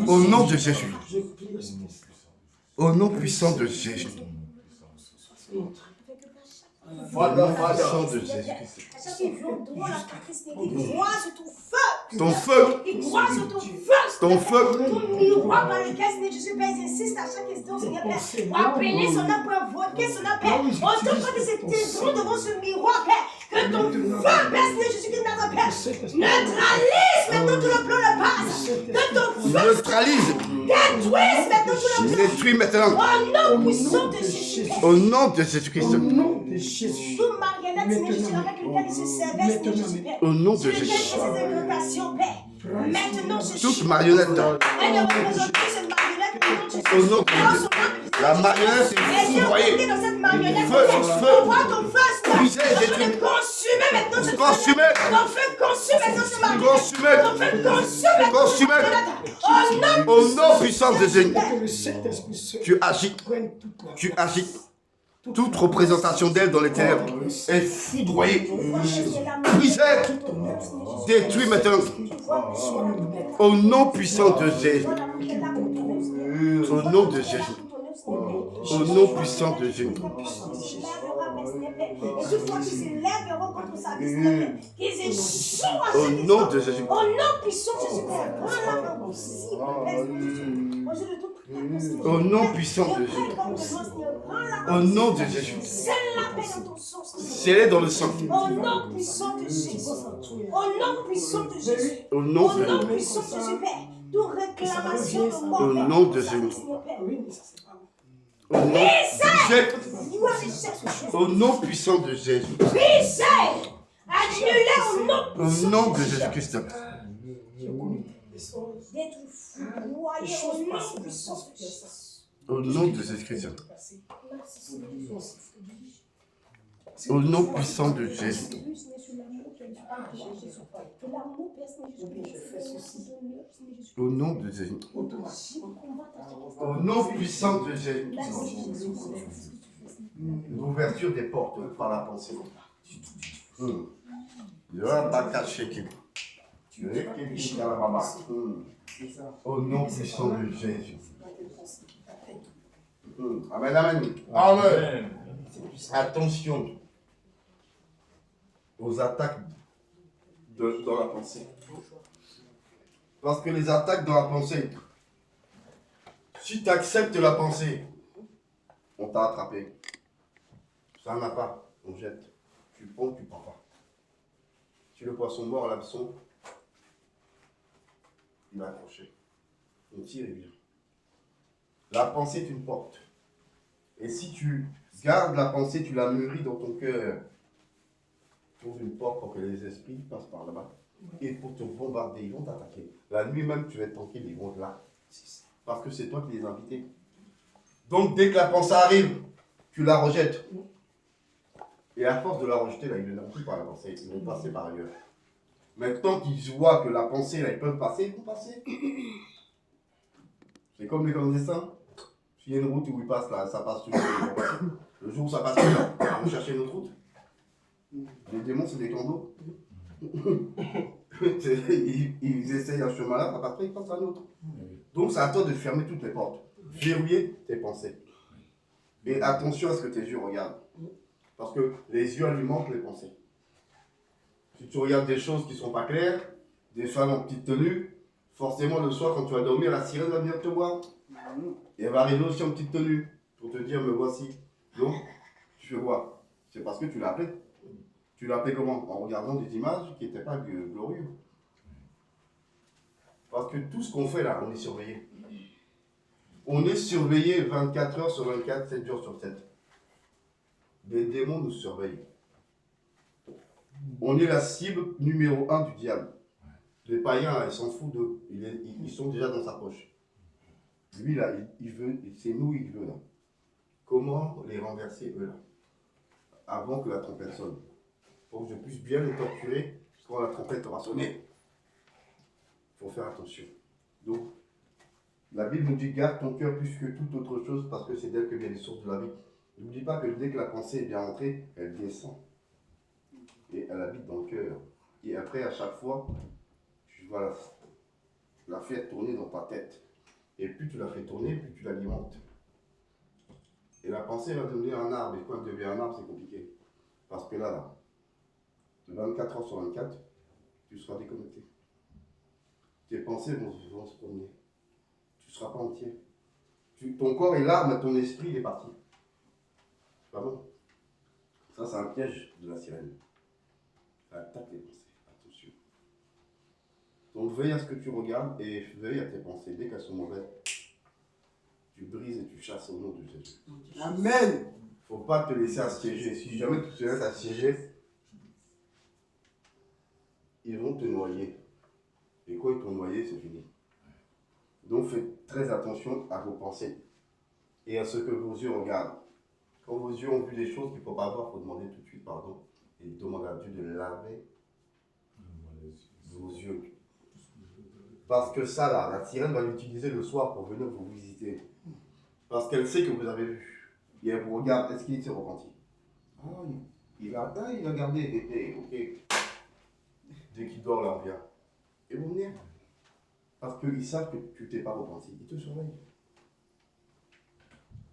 Au nom de Jésus. Au nom puissant de Jésus. Ton feu. Ton feu. Ton miroir par lequel Seigneur Jésus Père insiste à chaque instant, Seigneur Père, pour appeler son âme, pour invoquer son âme, Père. On te demande de se taire devant ce miroir, Père. Que ton feu, Père, Seigneur Jésus Christ, notre Père, neutralise maintenant tout le plan de base. Que ton feu Neutralise. détruise maintenant tout le plan. Détruis maintenant. Au nom puissant de Jésus. Au nom de Jésus-Christ. Toute marionnette, Seigneur Jésus, avec lequel il se servait, Seigneur Jésus, Père. Au nom de Sur lequel il Jésus. fait ses incantations, Père. Maintenant, je Toute marionnette. elle ne représente plus cette marionnette, maintenant, je Au nom de Jésus. La marionnette est foudroyée. dans cette marionnette, Feu, feu. on voit ton feu, Brisé et ton feu détruit. consumé maintenant cette Consumé. marionnette. Ton feu consume maintenant cette marionnette. Consumé. Ton feu consume maintenant Consumé. cette marionnette. Au nom puissant de Jésus. Le Saint-Esprit Tu agis. prenne toute la Tu agis. Toute représentation d'elle dans les ténèbres est foudroyée. Brisée. Détruit maintenant. Au nom puissant de Jésus. Au nom de Jésus. Au nom puissant de Jésus. Et toute fois qu'ils s'élèveront contre sa vie, qu'ils échouent à Au chaque nom instant. de Jésus. Au nom puissant de Jésus, prends la main aussi. Au Reçois de toute prière. Au nom puissant de Jésus. Au nom de Jésus. Scelle la paix dans ton sang. Scellé dans le sang. Au nom puissant de Jésus. Au nom puissant de Jésus. Au nom Au de nom Jésus. puissant de Jésus, Père. Toute réclamation de mort. Au Père, nom de ça, Jésus. Seigneur, Père. Au nom Gloire et Jésus. Au nom puissant de Jésus. Brisez. Annulez au nom Au nom de Jésus-Christ. d'être foudroyé au nom puissant de Jésus. Au nom de Jésus-Christ. Merci, Seigneur. Au nom puissant de Jésus. Au nom de Jésus. Au nom puissant de Jésus. L'ouverture des portes par la pensée. Au nom puissant de Jésus. Amen, amen. Amen. Attention aux attaques dans la pensée. Parce que les attaques dans la pensée, si tu acceptes la pensée, on t'a attrapé. Ça n'a pas, on jette. Tu prends, tu prends pas. Si le poisson mord l'hameçon, il va accrocher. On tire et vient. La pensée est une porte. Et si tu gardes la pensée, tu la mûris dans ton cœur, tu ouvres une porte pour que les esprits passent par là-bas. Et pour te bombarder, ils vont t'attaquer. La nuit même, tu vas être tranquille, ils vont être là. Parce que c'est toi qui les as invités. Donc, dès que la pensée arrive, tu la rejettes. Et à force de la rejeter, là, ils ne viennent plus par la pensée, ils vont passer par ailleurs. Maintenant qu'ils voient que la pensée, là, ils peuvent passer, ils vont passer. C'est comme les clandestins. S'il y a une route où ils passent, là, ça passe toujours, ils vont passer. Le jour où ça passe plus, là, ils vont chercher une autre route. Les démons, c'est des clandos. Ils essayent un chemin là, après ils passent à un autre. Donc c'est à toi de fermer toutes les portes, verrouiller tes pensées. Et attention à ce que tes yeux regardent. Parce que les yeux alimentent les pensées. Si tu regardes des choses qui ne sont pas claires, des femmes en petite tenue, forcément le soir quand tu vas dormir, la sirène va venir te voir. Et elle va arriver aussi en petite tenue pour te dire me voici. Donc tu fais quoi? C'est parce que tu l'as appelé. Tu l'as appelé comment? En regardant des images qui n'étaient pas glorieuses. Parce que tout ce qu'on fait là, on est surveillé. On est surveillé 24 heures sur 24, 7 jours sur 7. Les démons nous surveillent. On est la cible numéro 1 du diable. Les païens, là, ils s'en foutent d'eux. Ils sont déjà dans sa poche. Lui, là, il veut, c'est nous, il veut, là. Comment les renverser, eux, là? Avant que la trompette sonne. Pour que je puisse bien les torturer quand la trompette aura sonné. Il faut faire attention. Donc, la Bible nous dit garde ton cœur plus que toute autre chose parce que c'est d'elle que viennent les sources de la vie. N'oublie pas que dès que la pensée est bien entrée, elle descend. Et elle habite dans le cœur. Et après, à chaque fois, tu vas la faire tourner dans ta tête. Et plus tu la fais tourner, plus tu l'alimentes. Et la pensée va devenir un arbre. Et quand elle devient un arbre, c'est compliqué. Parce que là, de 24 heures sur 24, tu seras déconnecté. Tes pensées vont se promener. Tu ne seras pas entier. Ton corps est là, mais ton esprit il est parti. C'est pas bon. Ça, c'est un piège de la sirène. Ça attaque les pensées. Attention. Donc, veille à ce que tu regardes et veille à tes pensées. Dès qu'elles sont mauvaises, tu brises et tu chasses au nom de Jésus. Amen. Il ne faut pas te laisser assiéger. Si jamais tu te laisses assiéger, ils vont te noyer. Et quand ils t'ont noyé, c'est fini. Donc faites très attention à vos pensées et à ce que vos yeux regardent. Quand vos yeux ont vu des choses qu'il ne faut pas voir, il faut demander tout de suite pardon et demander à Dieu de laver vos yeux. Parce que ça là, la sirène va l'utiliser le soir pour venir vous visiter. Parce qu'elle sait que vous avez vu. Et elle vous regarde, est-ce qu'il s'est repenti? Ah, il a gardé, ok. Dès qu'il dort, là, vient. Et vous venez. Parce qu'ils savent que tu t'es pas repenti. Ils te surveillent.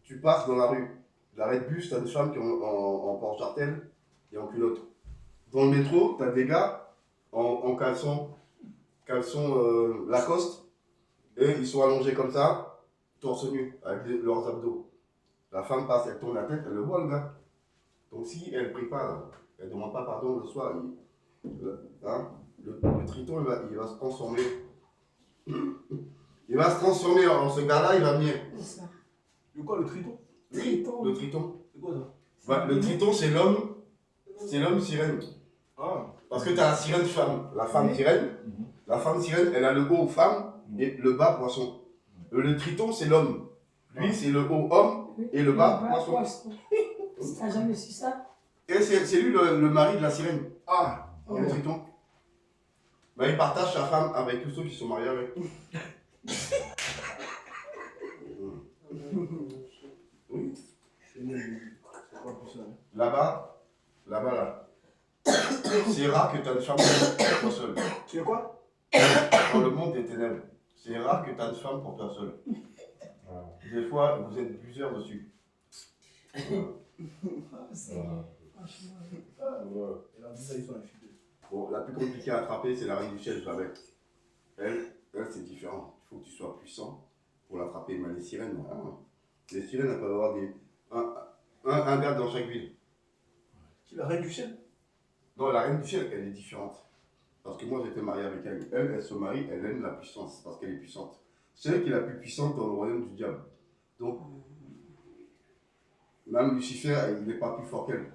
Tu passes dans la rue. L'arrêt de bus, tu as des femmes qui ont en porte-jartel et en culotte. Dans le métro, tu as des gars en caleçon Lacoste. Et ils sont allongés comme ça. torse nu, avec leurs abdos. La femme passe, elle tourne la tête, elle le voit, le gars. Donc si elle ne prie pas, là, elle ne demande pas pardon le soir, le triton, il va se transformer. Il va se transformer en ce gars-là, il va venir. Le quoi, le triton? Oui, le triton. C'est quoi ça? Bah, le triton, c'est l'homme sirène. Ah. Parce que tu as la sirène femme, la femme sirène. La femme sirène, elle a le haut femme et le bas poisson. Le triton, c'est l'homme. Lui, c'est le haut homme et le bas poisson. T'as jamais su ça? Et c'est lui le mari de la sirène, Ah. le triton. Bah, il partage sa femme avec tous ceux qui sont mariés avec. Oui. C'est pas pour ça. Là-bas, là. C'est rare que tu as une femme pour toi seul. C'est quoi? Dans le monde des ténèbres, c'est rare que tu as une femme pour toi seul. Des fois, vous êtes plusieurs dessus. Bon, la plus compliquée à attraper, c'est la reine du ciel, Babel. Elle c'est différent. Il faut que tu sois puissant pour l'attraper. Mais les sirènes, les sirènes, elles peuvent avoir un gars dans chaque ville. Qui la reine du ciel? Non, la reine du ciel, elle est différente. Parce que moi, j'étais marié avec elle. Elle se marie, elle aime la puissance parce qu'elle est puissante. C'est elle qui est la plus puissante dans le royaume du diable. Donc, même Lucifer, il n'est pas plus fort qu'elle.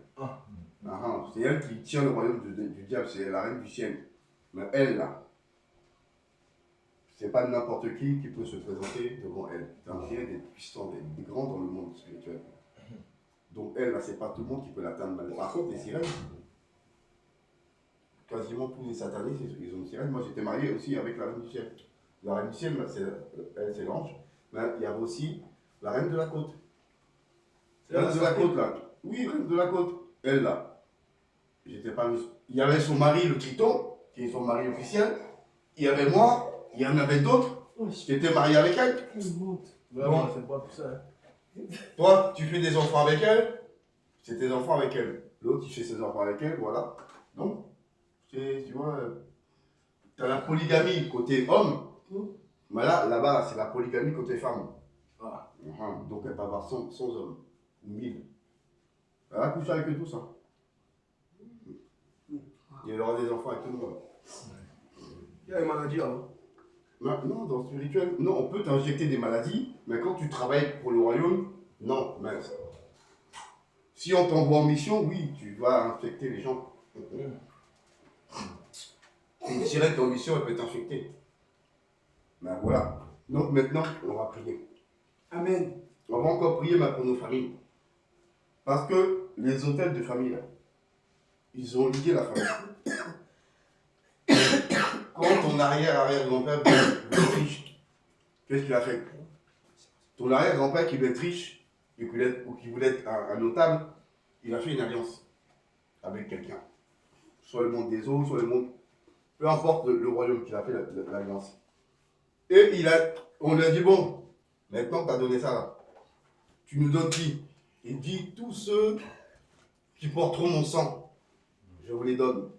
C'est elle qui tient le royaume du diable, c'est la reine du ciel. Mais elle, là, c'est pas n'importe qui peut se présenter devant elle. C'est un chien des puissants, des grands dans le monde spirituel. Donc elle, là, c'est pas tout le monde qui peut l'atteindre. Par contre, les sirènes, quasiment tous les satanistes, ils ont une sirène. Moi, j'étais marié aussi avec la reine du ciel. La reine du ciel, elle, c'est l'ange. Mais il y avait aussi la reine de la côte. La reine de la côte, là. Oui, reine de la côte. Elle, là. J'étais pas... Il y avait son mari, le triton, qui est son mari officiel. Il y avait moi, il y en avait d'autres qui étaient mariés avec elle. Vraiment, c'est pas pour ça. Toi, tu fais des enfants avec elle, c'est tes enfants avec elle. L'autre, il fait ses enfants avec elle, voilà. Donc, tu vois, tu as la polygamie côté homme, mais là-bas, c'est la polygamie côté femme. Donc, elle va avoir 100 hommes, ou 1000. Elle va coucher avec eux tous. Il y aura des enfants avec tout le monde. Il y a une maladie là. Non, dans le spirituel, non, on peut t'injecter des maladies, mais quand tu travailles pour le royaume, non. Mais si on t'envoie en mission, oui, tu vas infecter les gens. Une sirène en mission, elle peut t'infecter. Ben voilà. Donc maintenant, on va prier. Amen. On va encore prier mais pour nos familles. Parce que les hôtels de famille, là, ils ont ligué la famille. Quand ton arrière-arrière-grand-père veut être riche, qu'est-ce qu'il a fait? Ton arrière-grand-père qui veut être riche, ou qui voulait être un notable, il a fait une alliance avec quelqu'un. Soit le monde des eaux, soit le monde... Peu importe le royaume qu'il a fait l'alliance. Et on lui a dit, bon, maintenant que tu as donné ça là, tu nous donnes qui? Il dit, tous ceux qui porteront mon sang, je vous les donne.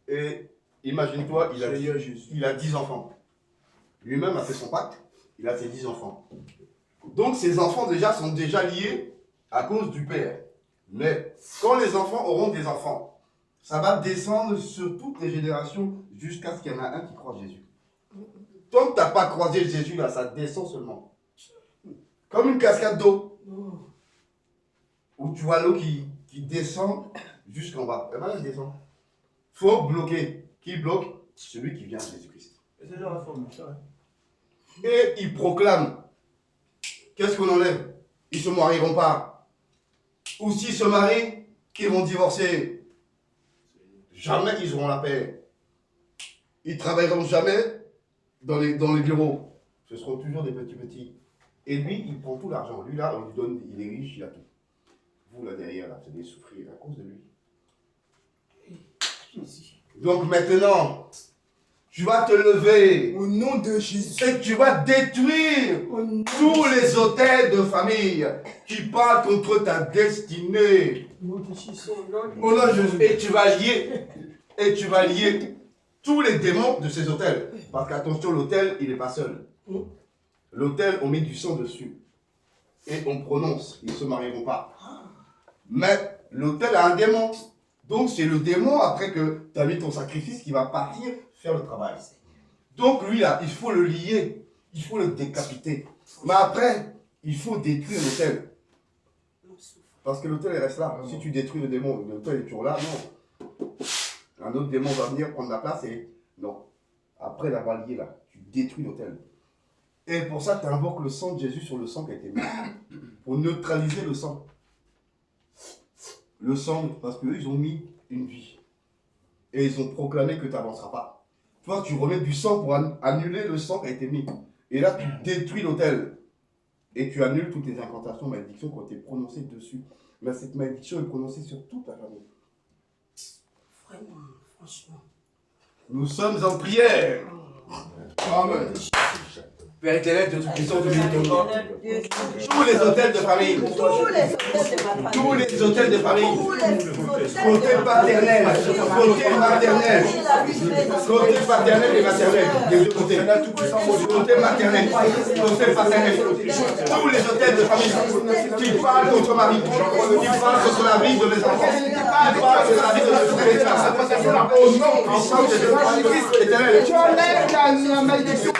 Et imagine-toi, il a 10 enfants. Lui-même a fait son pacte, il a ses 10 enfants. Donc ces enfants déjà sont déjà liés à cause du père. Mais quand les enfants auront des enfants, ça va descendre sur toutes les générations jusqu'à ce qu'il y en a un qui croise Jésus. Tant que tu n'as pas croisé Jésus, là, ça descend seulement. Comme une cascade d'eau. Où tu vois l'eau qui descend jusqu'en bas. Et bien, elle descend. Il faut bloquer. Qui bloque? Celui qui vient de Jésus-Christ. Et c'est déjà la forme, ça. Et il proclame. Qu'est-ce qu'on enlève? Ils ne se marieront pas. Ou s'ils se marient, ils vont divorcer. Jamais ils auront la paix. Ils ne travailleront jamais dans les bureaux. Ce seront toujours des petits. Et lui, il prend tout l'argent. Lui, là, on lui donne, il est riche, il a tout. Vous, là, derrière, là, vous allez souffrir à cause de lui. Donc maintenant, tu vas te lever. Au nom de Jésus. Et tu vas détruire tous les hôtels de famille qui parlent contre ta destinée. Au nom de Jésus. Au nom de Jésus. Et tu vas lier tous les démons de ces hôtels. Parce qu'attention, l'hôtel, il n'est pas seul. L'autel, on met du sang dessus. Et on prononce, ils ne se marieront pas. Mais l'autel a un démon. Donc c'est le démon, après que tu as mis ton sacrifice, qui va partir faire le travail. Donc lui, là, il faut le lier. Il faut le décapiter. Mais après, il faut détruire l'autel. Parce que l'autel, il reste là. Si tu détruis le démon, l'autel est toujours là, non. Un autre démon va venir prendre la place et... Non. Après l'avoir lié là, tu détruis l'autel. Et pour ça, tu invoques le sang de Jésus sur le sang qui a été mis. Pour neutraliser le sang. Le sang, parce qu'eux, ils ont mis une vie. Et ils ont proclamé que tu n'avanceras pas. Toi, tu remets du sang pour annuler le sang qui a été mis. Et là, tu détruis l'autel. Et tu annules toutes les incantations, malédictions qui ont été prononcées dessus. Mais cette malédiction est prononcée sur toute la famille. Vraiment, franchement. Nous sommes en prière. Amen. Père éternel, de Tout-Puissant, de bénissement. Tous les hôtels de famille. Tous les hôtels de famille. Côté paternel. Côté maternel. Côté paternel et maternel. Des deux côtés. Côté maternel. Côté paternel. Tous les hôtels de famille qui parlent contre ma vie. Qui parlent contre la vie de mes enfants. Qui parlent contre la vie de mes frères et sœurs. Au nom puissant de Jésus-Christ éternel. Tu enlèves la malédiction.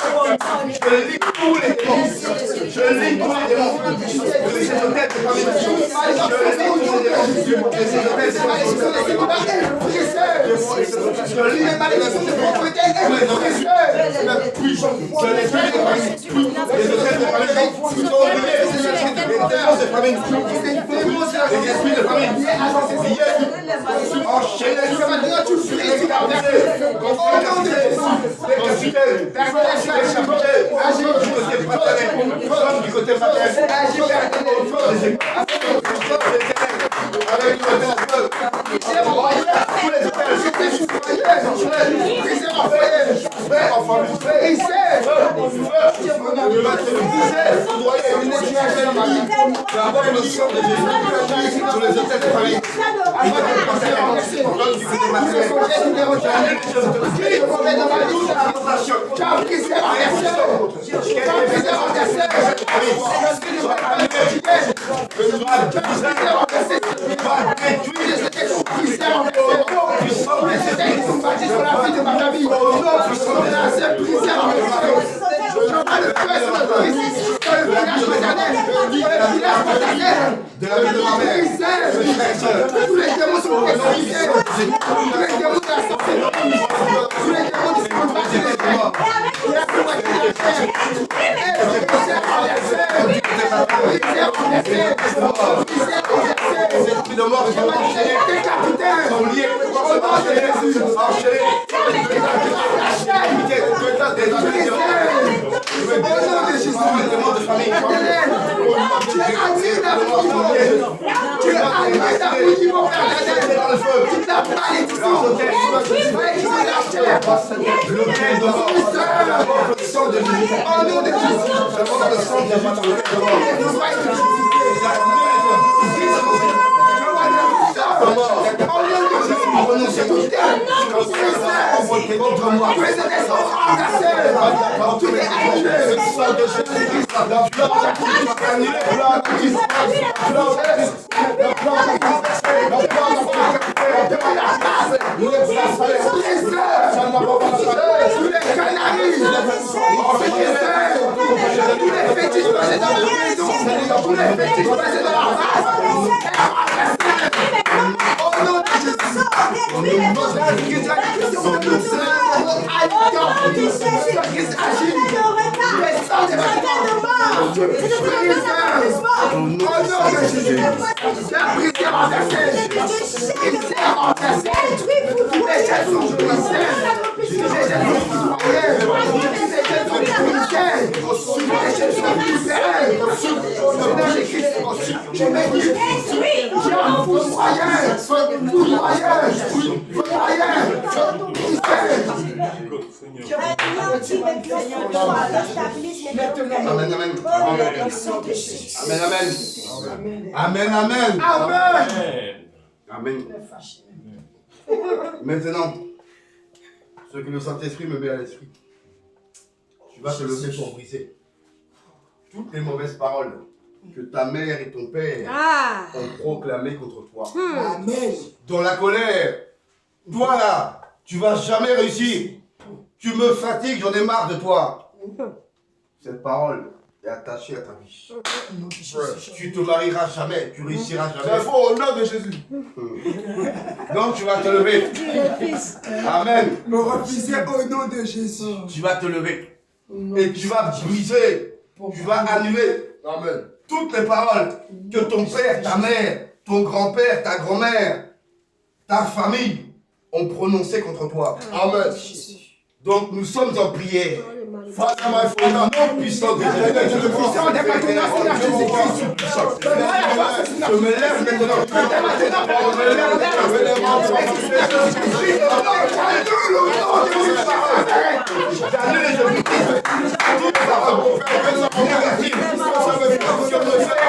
Je lis tous les démons. Je lis tous les démons. Je lis ces hôtels de famille. Je lis tous les démons. Je lis ces hôtels de famille. Je lis les malédictions de propriété et les hôtels. Je les fais de famille. Les hôtels de famille sont liés. Les démons de famille. Les esprits de famille. Enchaînés. Du côté paternel, de la vie de ma mère, tous les démons sont organisés, tous les démons de la santé, tous les démons du combat de l'esprit, les de mort sont enchaînés, sont liés, enchaînés, tu as amené ta vie qui va faire dans le feu. Tu n'as pas les tissus. L'autel de mort. Le sang de Jésus. En nom de Jésus. Le sang de Jésus. Prononcez tout le terme. Contre moi. Tous les étés sont renversés. Tous les annulés. Le sang de Jésus-Christ. Le plan annulé. Le plan tous les canaries, tous les fétiches passés dans la maison, tous les fétiches passés dans la race, au nom de Jésus, au nom de Jésus, Amen, amen. Amen. Maintenant, ce que le Saint-Esprit me met à l'esprit, Tu vas te lever pour briser toutes les mauvaises paroles que ta mère et ton père ont proclamées contre toi. Amen. Dans la colère, toi là, tu vas jamais réussir. Tu me fatigues, j'en ai marre de toi. Cette parole est attachée à ta vie. Tu te marieras jamais, tu réussiras jamais. C'est faux au nom de Jésus. Donc tu vas te lever. Amen. Me refuser au nom de Jésus. Tu vas te lever. Et tu vas briser. Tu vas annuler. Amen. Toutes les paroles que ton père, ta mère, ton grand-père, ta grand-mère, ta famille ont prononcées contre toi. Amen. Donc nous sommes en prière. Father, my Father, Nom puissant de Jésus. Je me lève maintenant. J'annule et je brise toute parole négative que me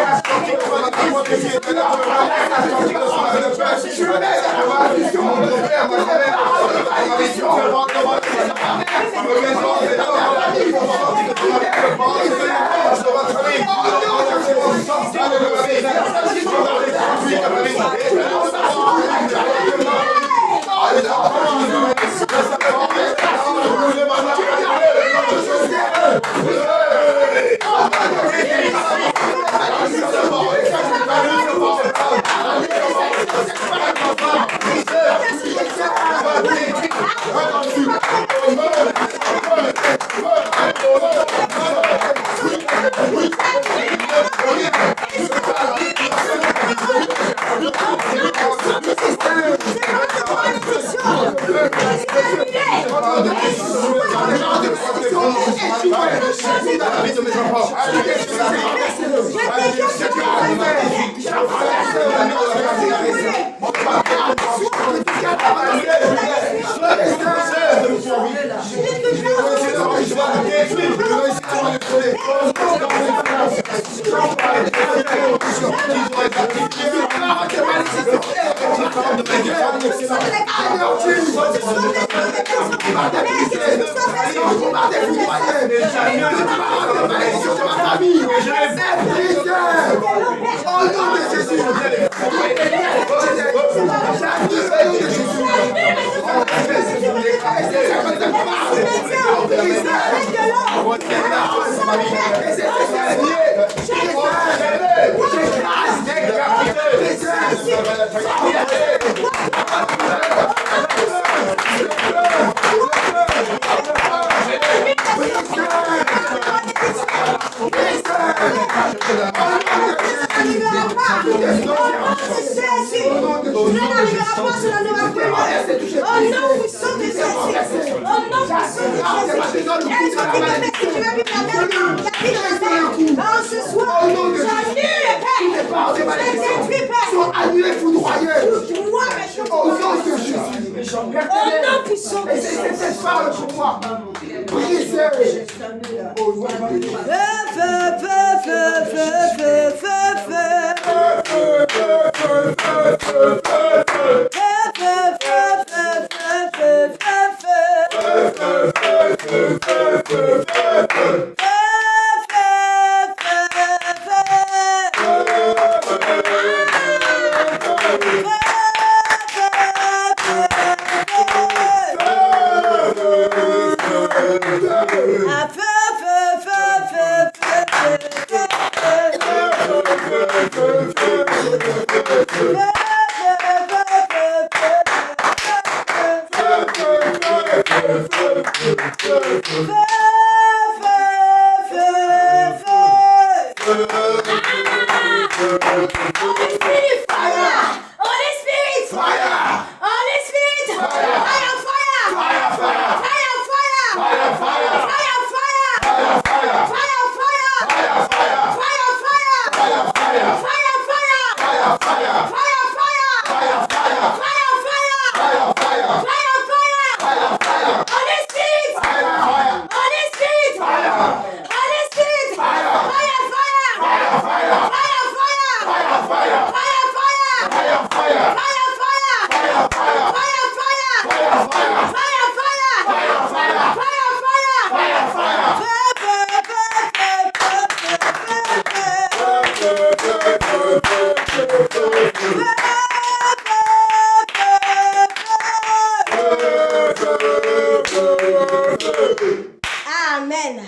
Amen.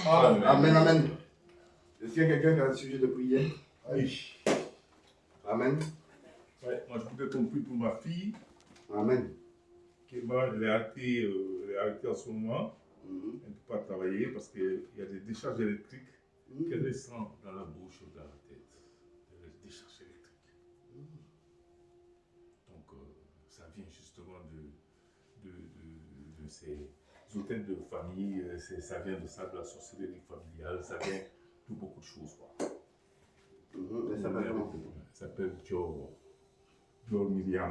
Amen, amen. Est-ce qu'il y a quelqu'un qui a un sujet de prière? Oui. Amen. Ouais, moi, je voudrais qu'on prie pour ma fille. Amen. Elle est arrêtée en ce moment. Mhm. Elle ne peut pas travailler parce qu'il y a des décharges électriques qu'elle ressent dans la bouche ou dans la tête. Des décharges électriques. Donc, ça vient justement de ces hôtels de famille, ça vient de ça, de la sorcellerie familiale, ça vient de beaucoup de choses. Quoi. Elle s'appelle comment? Elle s'appelle Dior Myriam.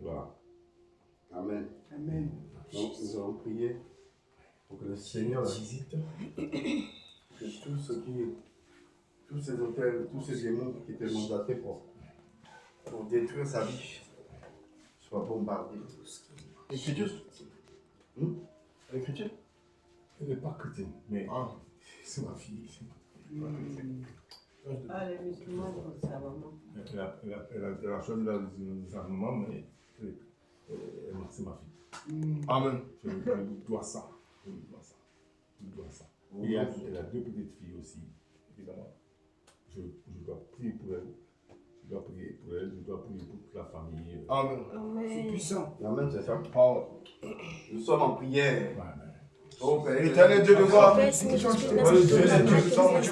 Voilà. Amen. Amen. Donc, nous allons prier pour que le Seigneur la visite. Que tous ces hôtels, tous ces démons qui étaient mandatés pour détruire sa vie soient bombardés. L'écriture. L'écriture. Elle n'est pas chrétienne, mais c'est ma fille. Ah, les musulmans, c'est sa maman. Elle a choisi sa maman, mais c'est ma fille. Amen. Je lui dois ça. Je lui dois ça. Et elle a deux petites filles aussi, évidemment. Je dois prier pour elle. Je dois prier pour elle, je dois prier pour toute la famille. Amen. C'est puissant. Amen, c'est ça. Power. Nous sommes en prière. Oh, Père, Éternel Dieu de gloire. Dieu Dieu de sang, tu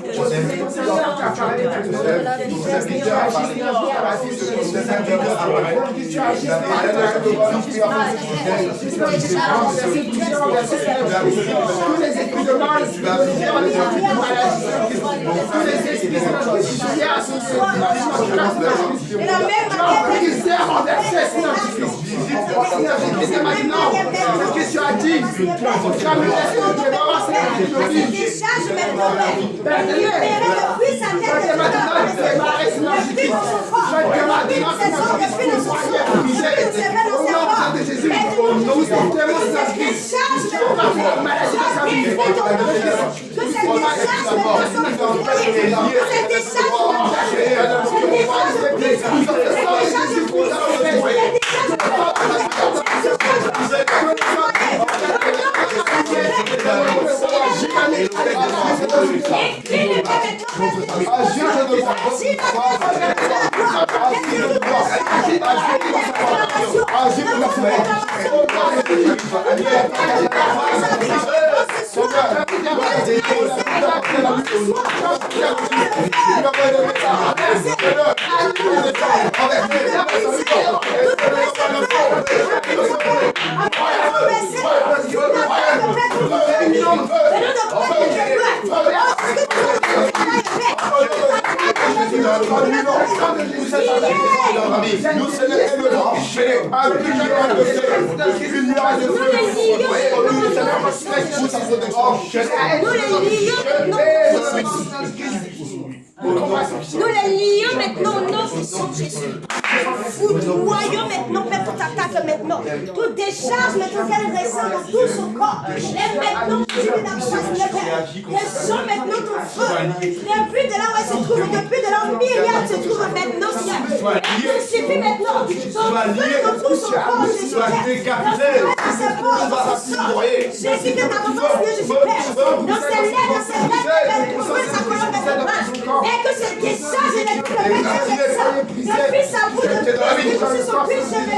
Décharge maintenant, Père. Libérez depuis sa tête de depuis dans son corps, depuis dans ses os, depuis dans son sang, depuis dans ses veines, dans ses corps. Décharge maintenant, que cette décharge maintenant soit déployée, que cette décharge nous les lions maintenant au nom puissant de Jésus. Foudroyons maintenant, Père, toute attaque maintenant. Toute décharge maintenant qu'elle ressent dans tout son corps. Lève maintenant, tu la face de Père. Descends maintenant ton feu. Depuis de là où elle se trouve, depuis de là où Myriam se trouve maintenant, Seigneur. Il suffit maintenant. Ton feu dans tout son corps, Jésus Père. Dans ses corps, dans son sang. Jésus, que ta maman, Jésus Père. Dans ses lèvres, dans ses lèvres, dans sa colonne, dans ses bras. Et que cette décharge depuis sa bouche, depuis son puits chevelu,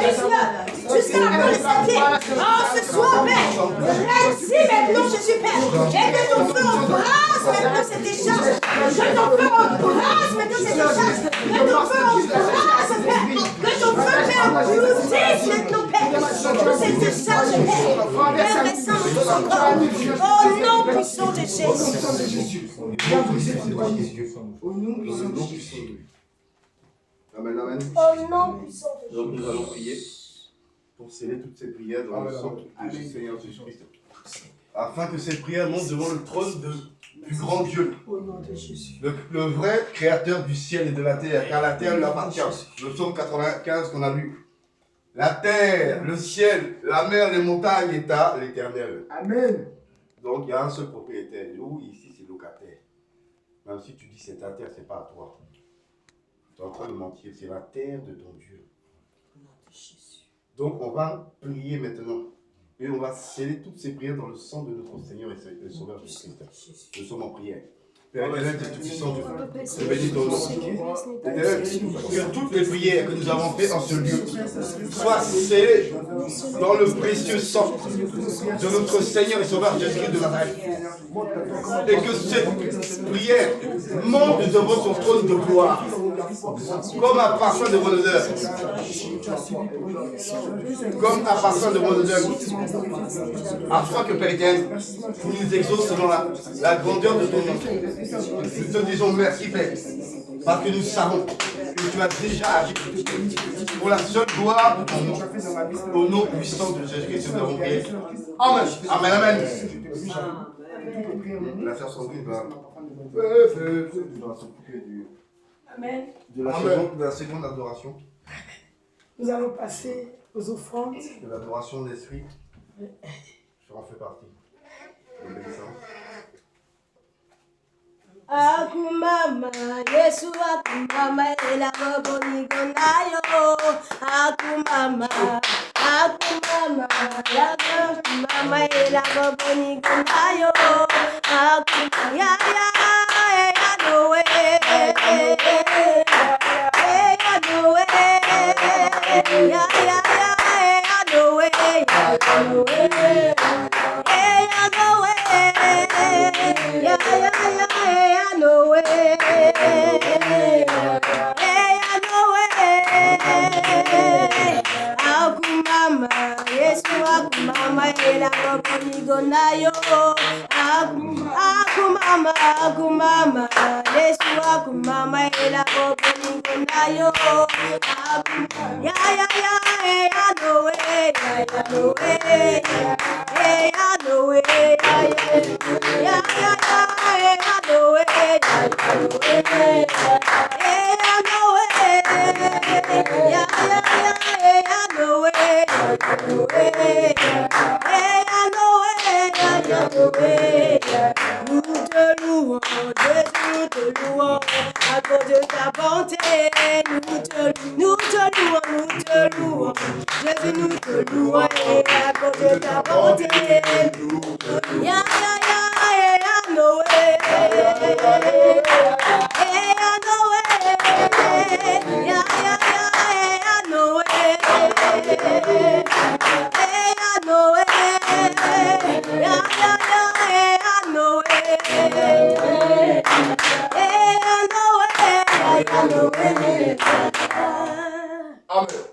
jusqu'à la peau de sa tête. Oh, ce soir, Père, récit maintenant, Jésus Père. Et que ton feu embrasse maintenant cette décharge. Que ton feu embrasse maintenant cette décharge. Que ton feu embrasse, Père. Que ton feu, Père, engloutisse maintenant, Père. Toute cette décharge, Père. Père, descend dans tout son corps. Au nom puissant de Jésus. Au nom puissant de Jésus. Amen, amen. Au nom puissant de Jésus. Donc nous allons prier pour sceller toutes ces prières dans le sang du Seigneur Jésus-Christ. Afin que ces prières montent devant le trône du grand Dieu. Au nom de Jésus. Le vrai créateur du ciel et de la terre, car la terre lui appartient. Le psaume 95 qu'on a lu. La terre, le ciel, la mer, les montagnes est à l'Éternel. Amen. Donc il y a un seul propriétaire. Nous, ici, c'est locataire. Même si tu dis c'est ta terre, c'est pas à toi. Tu es en train de mentir. C'est la terre de ton Dieu. Au nom de Jésus. Donc, on va prier maintenant. Et on va sceller toutes ces prières dans le sang de notre Seigneur et Sauveur Jésus-Christ. Nous sommes en prière. Père éternel, Dieu tout-puissant, Dieu, je bénis ton nom. Éternel, que toutes les prières que nous avons faites en ce lieu soient scellées dans le précieux sang de notre Seigneur et Sauveur Jésus-Christ de Nazareth. Et que cette prière monte devant son trône de gloire, comme un parfum de bonne odeur. Comme un parfum de bonne odeur. Afin que, Père éternel, tu nous exauces selon la grandeur de ton nom. Nous te disons merci, Père, parce que nous savons que tu as déjà agi pour la seule gloire de ton nom. Au nom puissant de Jésus-Christ, nous avons prié. Amen. Amen. Amen. La sœur Sandrine va s'occuper Amen. de la seconde adoration, Nous allons passer aux offrandes. de l'adoration de l'esprit. Je en fais partie. Obéissance. Akumama, Yesu akumama, ela boboni gonayo. Akumama, akumama, akumama, ela boboni gonayo. Akumama, ya no way, ya no way, ya no way, no way. Akumama, Yesu akumama, ela boboni gonayo. Ya no way, no way, no way, no way. Nous te louons, Jésus, nous te louons, à cause de ta bonté. Nous te louons, Jésus, nous te louons, et à cause de ta bonté. No way, no way, no way,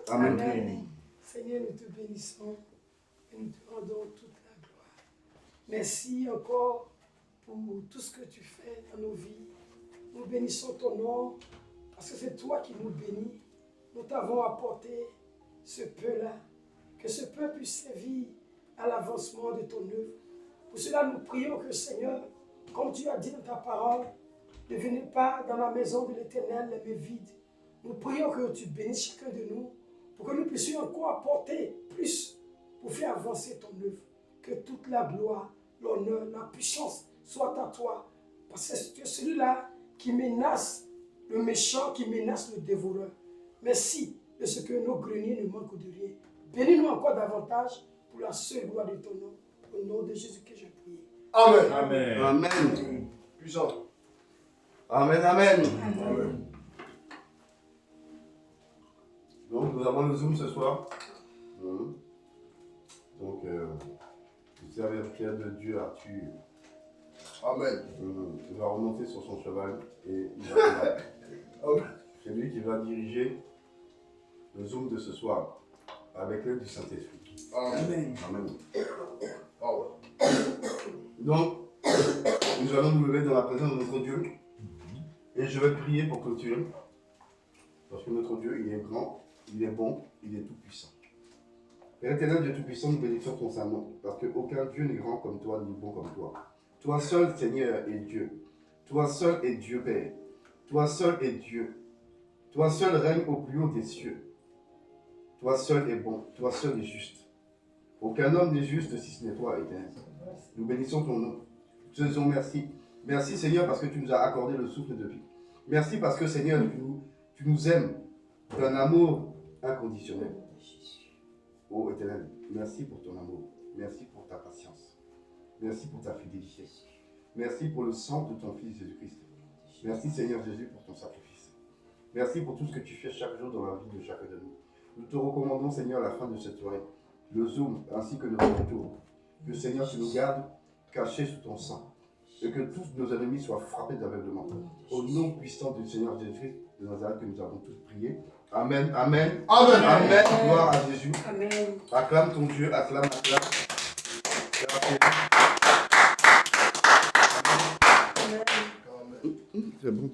Amen. Amen. Seigneur, nous te bénissons et nous te rendons toute la gloire. Merci encore pour tout ce que tu fais dans nos vies. Nous bénissons ton nom parce que c'est toi qui nous bénis. Nous t'avons apporté ce peu-là, que ce peu puisse servir à l'avancement de ton œuvre. Pour cela, nous prions que, Seigneur, comme tu as dit dans ta parole, ne venez pas dans la maison de l'Éternel les mains vides. Nous prions que tu bénisses chacun de nous pour que nous puissions encore apporter plus pour faire avancer ton œuvre. Que toute la gloire, l'honneur, la puissance soit à toi. Parce que tu es celui-là qui menace le méchant, qui menace le dévoreur. Merci de ce que nos greniers ne manquent de rien. Bénis-nous encore davantage pour la seule gloire de ton nom. Au nom de Jésus que j'ai prié. Amen. Amen. Amen. Puissant. Amen. Amen. Amen. Donc, nous avons le Zoom ce soir. Donc, le serviteur de Dieu, Arthur, Amen. il va remonter sur son cheval et c'est lui qui va diriger le Zoom de ce soir avec l'aide du Saint-Esprit. Amen. Amen. Ah ouais. Donc, nous allons nous lever dans la présence de notre Dieu et je vais prier pour clôturer parce que notre Dieu, il est grand. Il est bon, il est tout-puissant. Père éternel, Dieu tout-puissant, nous bénissons ton saint nom, parce qu'aucun Dieu n'est grand comme toi, ni bon comme toi. Toi seul, Seigneur, est Dieu. Toi seul est Dieu, Père. Toi seul est Dieu. Toi seul règne au plus haut des cieux. Toi seul est bon, toi seul est juste. Aucun homme n'est juste si ce n'est toi, éternel. Nous bénissons ton nom. Nous te disons merci. Merci, Seigneur, parce que tu nous as accordé le souffle de vie. Merci parce que, Seigneur, tu nous aimes d'un amour inconditionnel. Ô Éternel, merci pour ton amour. Merci pour ta patience. Merci pour ta fidélité. Merci pour le sang de ton Fils Jésus-Christ. Merci Seigneur Jésus pour ton sacrifice. Merci pour tout ce que tu fais chaque jour dans la vie de chacun de nous. Nous te recommandons Seigneur à la fin de cette soirée, le Zoom ainsi que notre retour. Que Seigneur tu nous gardes cachés sous ton sang et que tous nos ennemis soient frappés d'aveuglement. Au nom puissant du Seigneur Jésus-Christ de Nazareth que nous avons tous prié. Amen, amen, Amen. amen. Gloire à Jésus. Amen. Acclame ton Dieu, acclame. Amen. C'est bon.